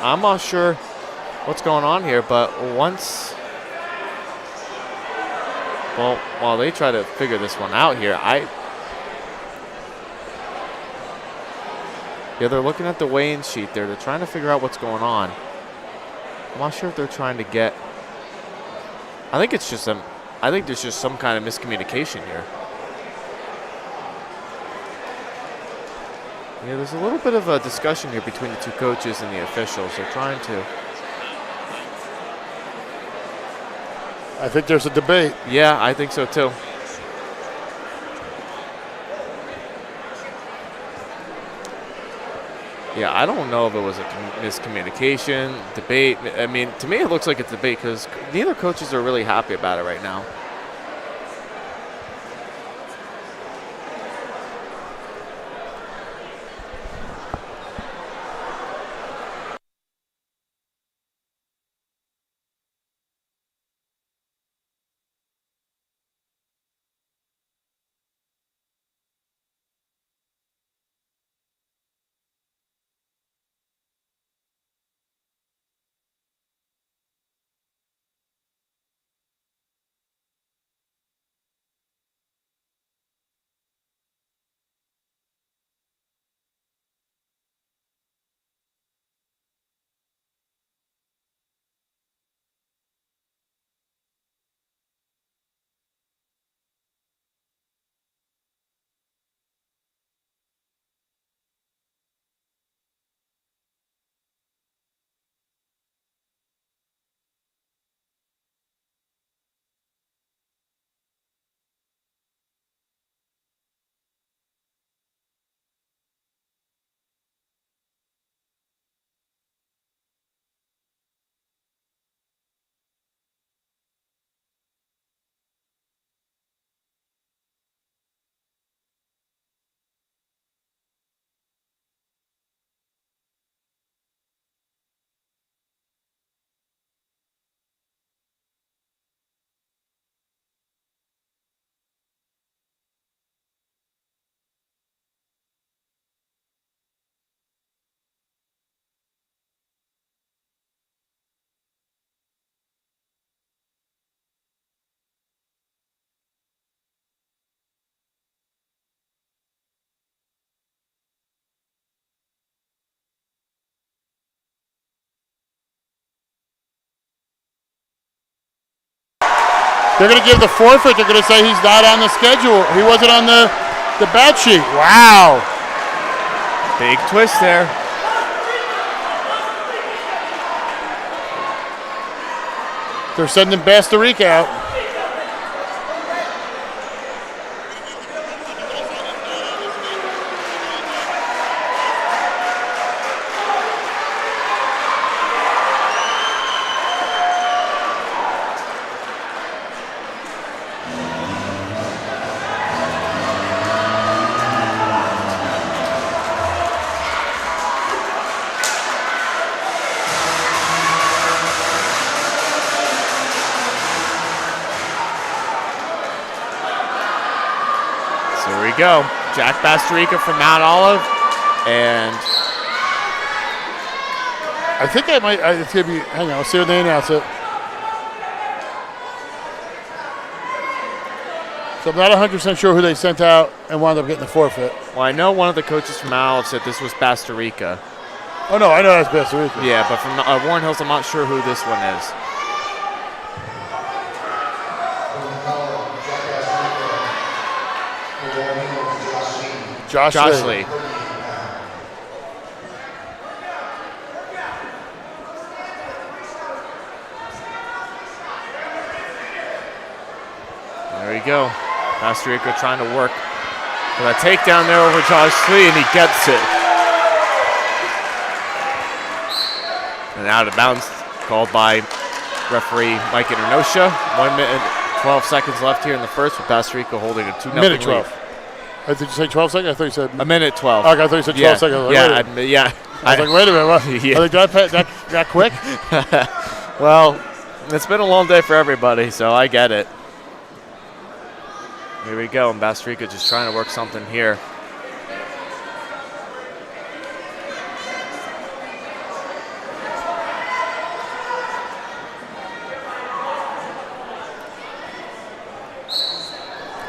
I'm not sure what's going on here, but while they try to figure this one out here, they're looking at the weigh-in sheet there. They're trying to figure out what's going on. I'm not sure if they're trying to get. I think there's just some kind of miscommunication here. Yeah, there's a little bit of a discussion here between the two coaches and the officials. They're trying to. I think there's a debate. Yeah, I think so too. Yeah, I don't know if it was a miscommunication, debate. I mean, to me it looks like it's a debate because neither coaches are really happy about it right now. They're going to give the forfeit. They're going to say he's not on the schedule. He wasn't on the bat sheet. Wow. Big twist there. They're sending Bastari out. Go. Jack Bastari from Mount Olive, and I think I might. It's gonna be. Hang on, I'll see when they announce it. So I'm not 100% sure who they sent out and wound up getting the forfeit. Well, I know one of the coaches from Mount Olive said this was Bastari. Oh no, I know that's Bastari. Yeah, but from Warren Hills, I'm not sure who this one is. Josh Lee. There you go. Bastari trying to work for that takedown there over Josh Lee, and he gets it. And out of bounds, called by referee Mike Internosha. 1 minute, 12 seconds left here in the first, with Bastari holding a 2-0 minute 12. lead. Did you say 12 seconds? I thought you said... A minute 12. Okay, I thought you said 12 seconds. I was like, wait a minute. What? Yeah. Are they that quick? Well, it's been a long day for everybody, so I get it. Here we go, and Bastari just trying to work something here.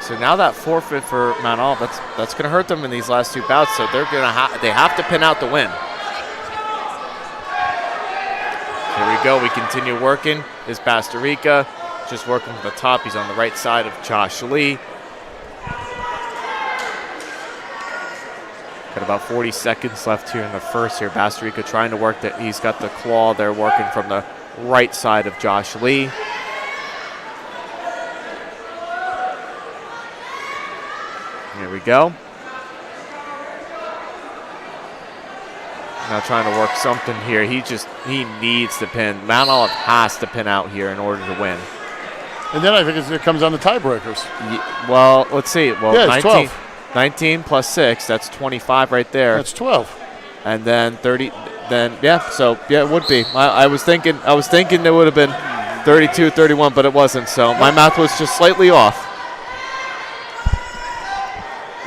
So now that forfeit for Mount Olive, that's going to hurt them in these last two bouts. So they're going to they have to pin out the win. Here we go. We continue working. Is Bastari just working from the top. He's on the right side of Josh Lee. Got about 40 seconds left here in the first. Here, Bastari trying to work that. He's got the claw. They're working from the right side of Josh Lee. Here we go. Now trying to work something here. He needs to pin. Mount Olive has to pin out here in order to win. And then I think it comes down to tiebreakers. Well, let's see. Well, yeah, it's 12. 19 plus 6, that's 25 right there. That's 12. And then 30, then, yeah, so, yeah, it would be. I was thinking it would have been 32, 31, but it wasn't, so my math was just slightly off.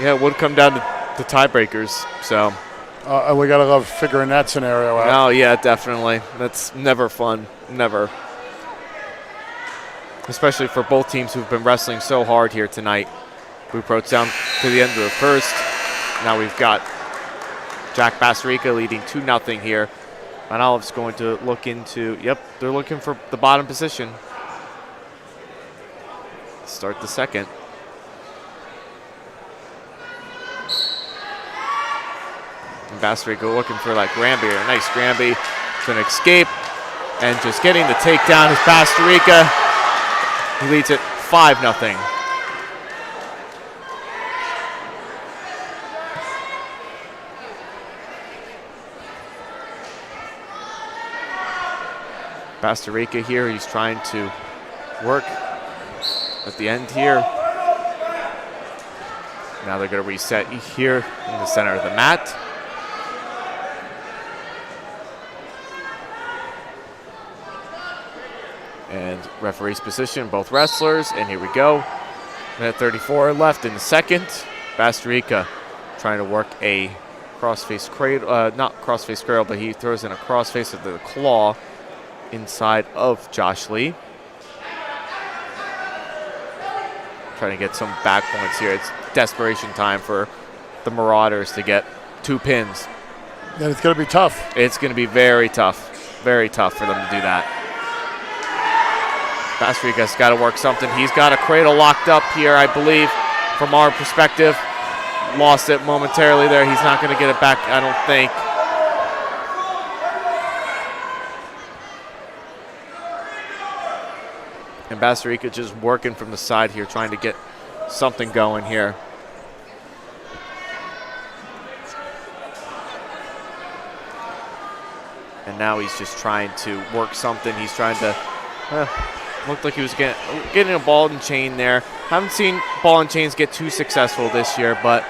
Yeah, it would come down to tiebreakers, so. We got to love figuring that scenario out. Oh, yeah, definitely. That's never fun, never. Especially for both teams who've been wrestling so hard here tonight. We approach down to the end of the first. Now we've got Jack Bastari leading 2-0 here. Mount Olive's going to look into, yep, they're looking for the bottom position. Start the second. And Bastari looking for like Granby. A nice Granby. It's going to escape. And just getting the takedown is Bastari. He leads it 5-0. Bastari here, he's trying to work at the end here. Now they're going to reset here in the center of the mat. And referee's position, both wrestlers, and here we go. Minute 34 left in the second. Bastari trying to work a crossface cradle, not crossface cradle, but he throws in a crossface of the claw inside of Josh Lee. Trying to get some back points here. It's desperation time for the Marauders to get 2 pins. And it's going to be tough. It's going to be very tough for them to do that. Bastarica's got to work something. He's got a cradle locked up here, I believe, from our perspective. Lost it momentarily there. He's not going to get it back, I don't think. And Bastarica just working from the side here, trying to get something going here. And now he's just trying to work something. He's trying to, looked like he was getting a ball and chain there. Haven't seen ball and chains get too successful this year, but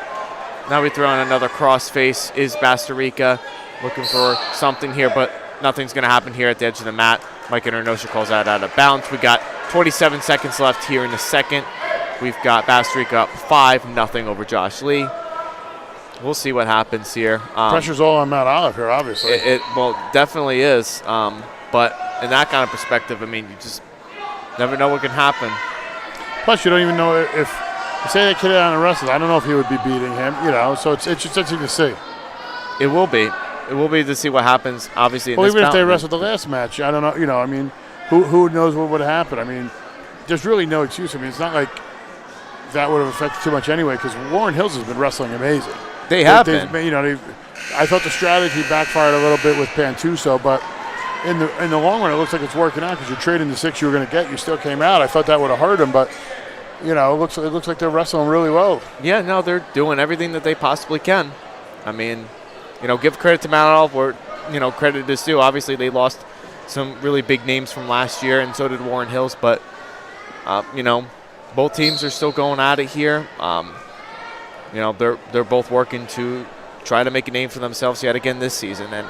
now we throw in another cross face. Is Bastarica looking for something here, but nothing's going to happen here at the edge of the mat. Mike Internosha calls that out of bounds. We got 27 seconds left here in the second. We've got Bastarica up 5-0 over Josh Lee. We'll see what happens here. Pressure's all on Mount Olive here, obviously. It definitely is. But in that kind of perspective, I mean, you just never know what can happen. Plus, you don't even know if say that kid out on the wrestles. I don't know if he would be beating him. So it's just interesting to see. It will be. It will be to see what happens. Obviously, in this even if they bout. wrestled the last match, I don't know. I mean, who knows what would happen? I mean, there's really no excuse. I mean, it's not like that would have affected too much anyway, because Warren Hills has been wrestling amazing. They have been. I thought the strategy backfired a little bit with Pantuso, but in the long run, it looks like it's working out because you're trading the 6 you were going to get. You still came out. I thought that would have hurt him, but it looks like they're wrestling really well. Yeah, no, they're doing everything that they possibly can. I mean, give credit to Mount Olive where credit is due. Obviously, they lost some really big names from last year, and so did Warren Hills. But both teams are still going at it here. They're both working to try to make a name for themselves yet again this season. And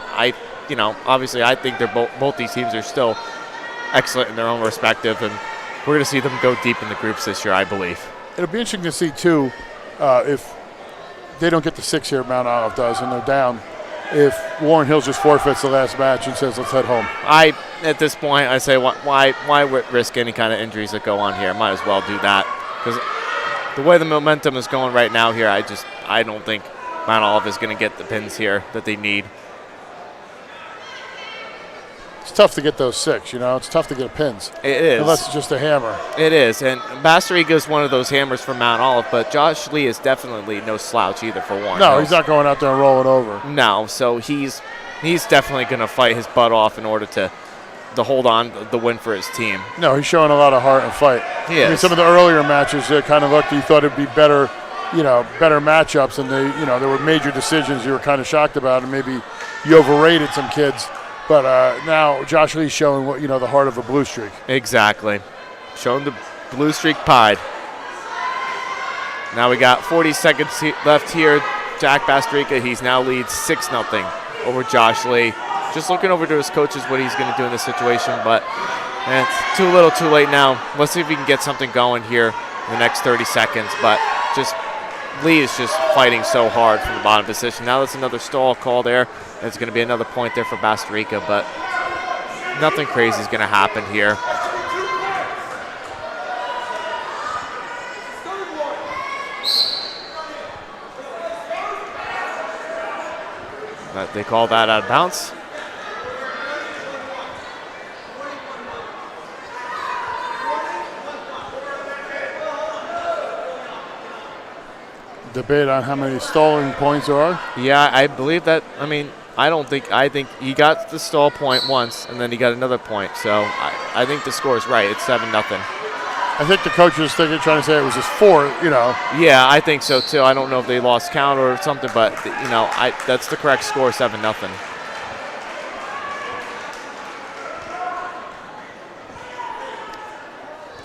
obviously I think they're both these teams are still excellent in their own respective, and we're going to see them go deep in the groups this year, I believe. It'll be interesting to see too if they don't get the 6 here, Mount Olive does, and they're down. If Warren Hills just forfeits the last match and says, "Let's head home." At this point, I say, why risk any kind of injuries that go on here? Might as well do that, because the way the momentum is going right now here, I don't think Mount Olive is going to get the pins here that they need. It's tough to get those 6, It's tough to get pins. It is. Unless it's just a hammer. It is, and Bastarica is one of those hammers for Mount Olive, but Josh Lee is definitely no slouch either for Warren. No, he's not going out there and rolling over. No, so he's definitely going to fight his butt off in order to hold on the win for his team. No, he's showing a lot of heart and fight. He is. I mean, some of the earlier matches, kind of looked, you thought it'd be better, better matchups, and there were major decisions you were kind of shocked about, and maybe you overrated some kids. But now Josh Lee's showing the heart of a blue streak. Exactly. Showing the blue streak pied. Now we got 40 seconds left here. Jack Bastarica, he's now leads 6-0 over Josh Lee. Just looking over to his coaches what he's going to do in this situation, but it's too little too late now. Let's see if we can get something going here in the next 30 seconds. But Lee is just fighting so hard from the bottom position. Now that's another stall call there. It's going to be another point there for Bastarica, but nothing crazy is going to happen here. But they call that out of bounds. Debate on how many stalling points there are. Yeah, I believe that. I think he got the stall point once, and then he got another point. So I think the score is right. It's 7-0. I think the coach was trying to say it was just 4, Yeah, I think so too. I don't know if they lost count or something, but that's the correct score, 7-0.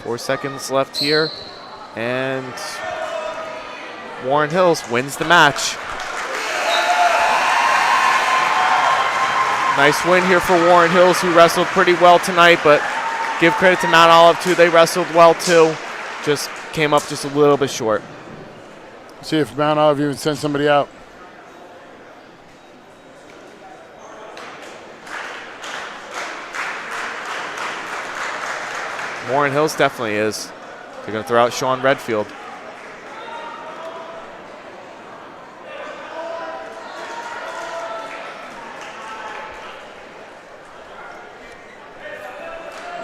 Four seconds left here, and Warren Hills wins the match. Nice win here for Warren Hills, who wrestled pretty well tonight, but give credit to Mount Olive, too. They wrestled well, too. Just came up just a little bit short. See if Mount Olive even sends somebody out. Warren Hills definitely is. They're going to throw out Sean Redfield.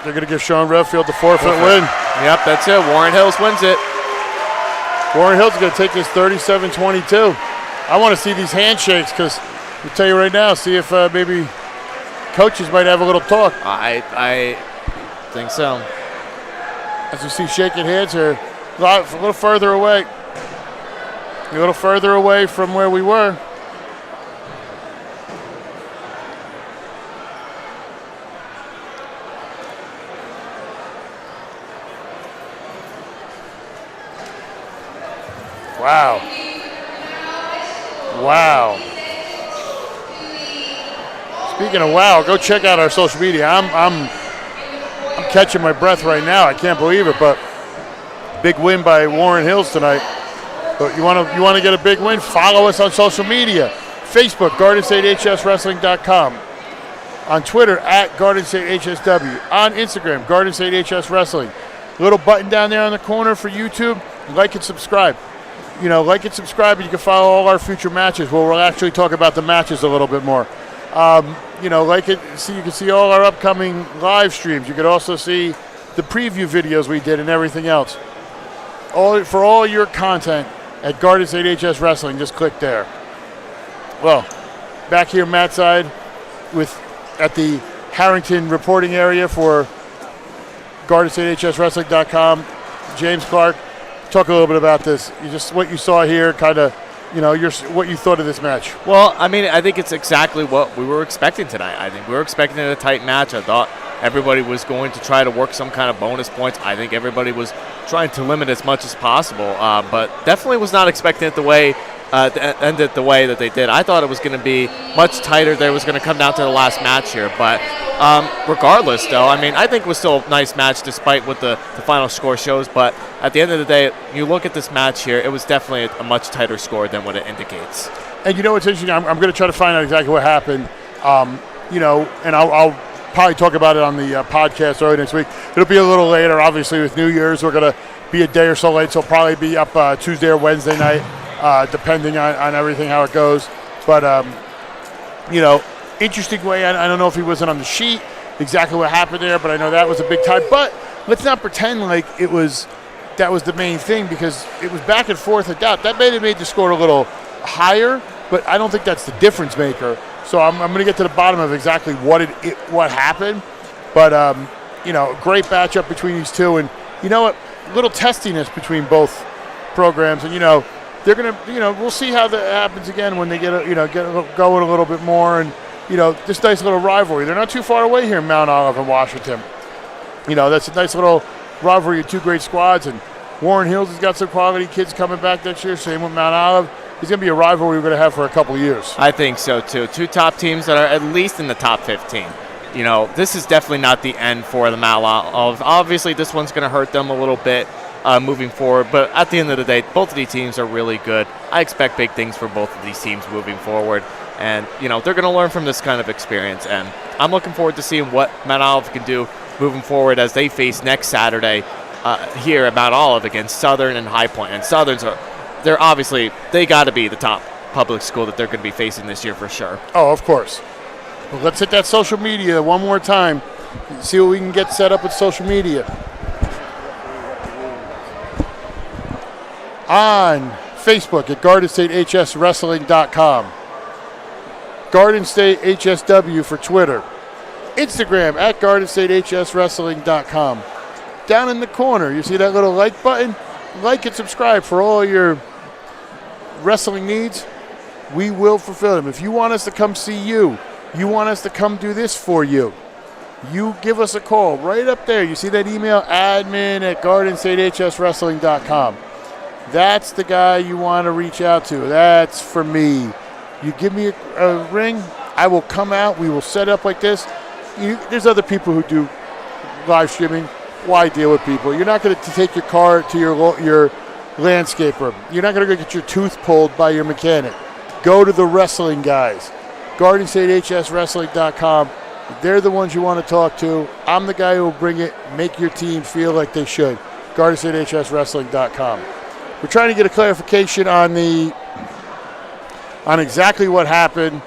They're going to give Sean Redfield the forfeit win. Yep, that's it. Warren Hills wins it. Warren Hills is going to take this 37-22. I want to see these handshakes because I'll tell you right now, see if maybe coaches might have a little talk. I think so. As you see shaking hands here, a little further away. A little further away from where we were. Wow. Wow. Speaking of wow, go check out our social media. I'm catching my breath right now. I can't believe it, but big win by Warren Hills tonight. But you want to get a big win? Follow us on social media. Facebook, GardenStateHSWrestling.com. On Twitter, @GardenStateHSW. On Instagram, Garden State HS Wrestling. Little button down there on the corner for YouTube. Like and subscribe. Like and subscribe, and you can follow all our future matches where we'll actually talk about the matches a little bit more. Like it, so you can see all our upcoming live streams. You can also see the preview videos we did and everything else. For all your content at Garden State HS Wrestling, just click there. Well, back here, Matt's side, at the Harrington reporting area for GardenStateHSWrestling.com. James Clarke, talk a little bit about this. What you saw here, kind of. What you thought of this match. Well, I mean, I think it's exactly what we were expecting tonight. I think we were expecting a tight match. I thought everybody was going to try to work some kind of bonus points. I think everybody was trying to limit as much as possible, but definitely was not expecting it to end it the way that they did. I thought it was going to be much tighter. It was going to come down to the last match here, but regardless, though, I mean, I think it was still a nice match despite what the final score shows, but at the end of the day, you look at this match here, it was definitely a much tighter score than what it indicates. And what's interesting, I'm going to try to find out exactly what happened, and I'll probably talk about it on the podcast early next week. It'll be a little later, obviously, with New Year's. We're going to be a day or so late, so it'll probably be up Tuesday or Wednesday night, depending on everything, how it goes. But, interesting way. I don't know if he wasn't on the sheet, exactly what happened there, but I know that was a big time. But let's not pretend like that was the main thing, because it was back and forth at that may have made the score a little higher, but I don't think that's the difference maker. So I'm going to get to the bottom of exactly what happened. But, great matchup between these two. And you know what? Little testiness between both programs. And, they're going to, we'll see how that happens again when they get going a little bit more. And, this nice little rivalry. They're not too far away here in Mount Olive and Washington. That's a nice little rivalry of two great squads. And Warren Hills has got some quality kids coming back next year. Same with Mount Olive. It's going to be a rivalry we're going to have for a couple of years. I think so, too. Two top teams that are at least in the top 15. This is definitely not the end for the Mount Olive. Obviously, this one's going to hurt them a little bit moving forward. But at the end of the day, both of these teams are really good. I expect big things for both of these teams moving forward. And, they're going to learn from this kind of experience. And I'm looking forward to seeing what Mount Olive can do moving forward as they face next Saturday here at Mount Olive against Southern and High Point. And Southern's they got to be the top public school that they're going to be facing this year for sure. Oh, of course. Well, let's hit that social media one more time. See what we can get set up with social media. On Facebook at GardenStateHSWrestling.com. Garden State HSW for Twitter. Instagram at GardenStateHSWrestling.com. Down in the corner, you see that little like button? Like and subscribe for all your wrestling needs. We will fulfill them. If you want us to come see you want us to come do this for you, you give us a call right up there. You see that email, admin at GardenStateHSWrestling.com. That's the guy you want to reach out to. That's for me. You give me a ring, I will come out. We will set up like this. There's other people who do live streaming. Why deal with people? You're not going to take your car to your landscaper. You're not going to go get your tooth pulled by your mechanic. Go to the wrestling guys. GardenStateHSWrestling.com. They're the ones you want to talk to. I'm the guy who will bring it, make your team feel like they should. GardenStateHSWrestling.com. We're trying to get a clarification on exactly what happened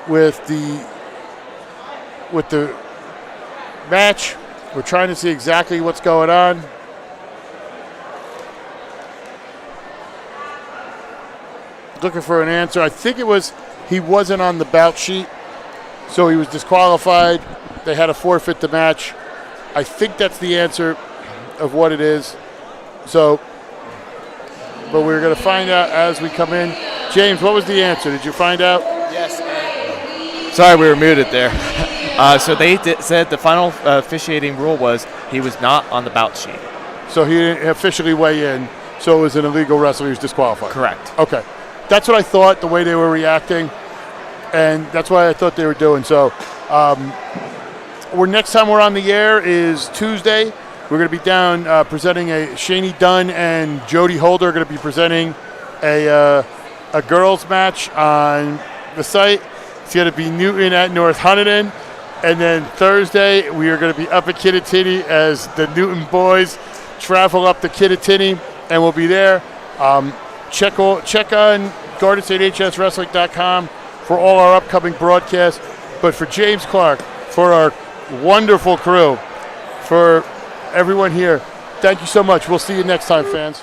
with the match We're trying to see exactly what's going on. Looking for an answer. I think it was he wasn't on the bout sheet, so he was disqualified. They had to forfeit the match. I think that's the answer of what it is. So, but we're going to find out as we come in. James, what was the answer? Did you find out? Yes. Sorry, we were muted there. So they said the final officiating rule was he was not on the bout sheet. So he didn't officially weigh in, so it was an illegal wrestler. He was disqualified. Correct. Okay. That's what I thought, the way they were reacting, and that's what I thought they were doing. So next time we're on the air is Tuesday. We're going to be down presenting Shaney Dunn and Jody Holder are going to be presenting a girls match on the site. It's going to be Newton at North Hunterdon. And then Thursday, we are going to be up at Kittatinny as the Newton boys travel up to Kittatinny, and we'll be there. Check on GardenStateHSWrestling.com for all our upcoming broadcasts. But for James Clarke, for our wonderful crew, for everyone here, thank you so much. We'll see you next time, fans.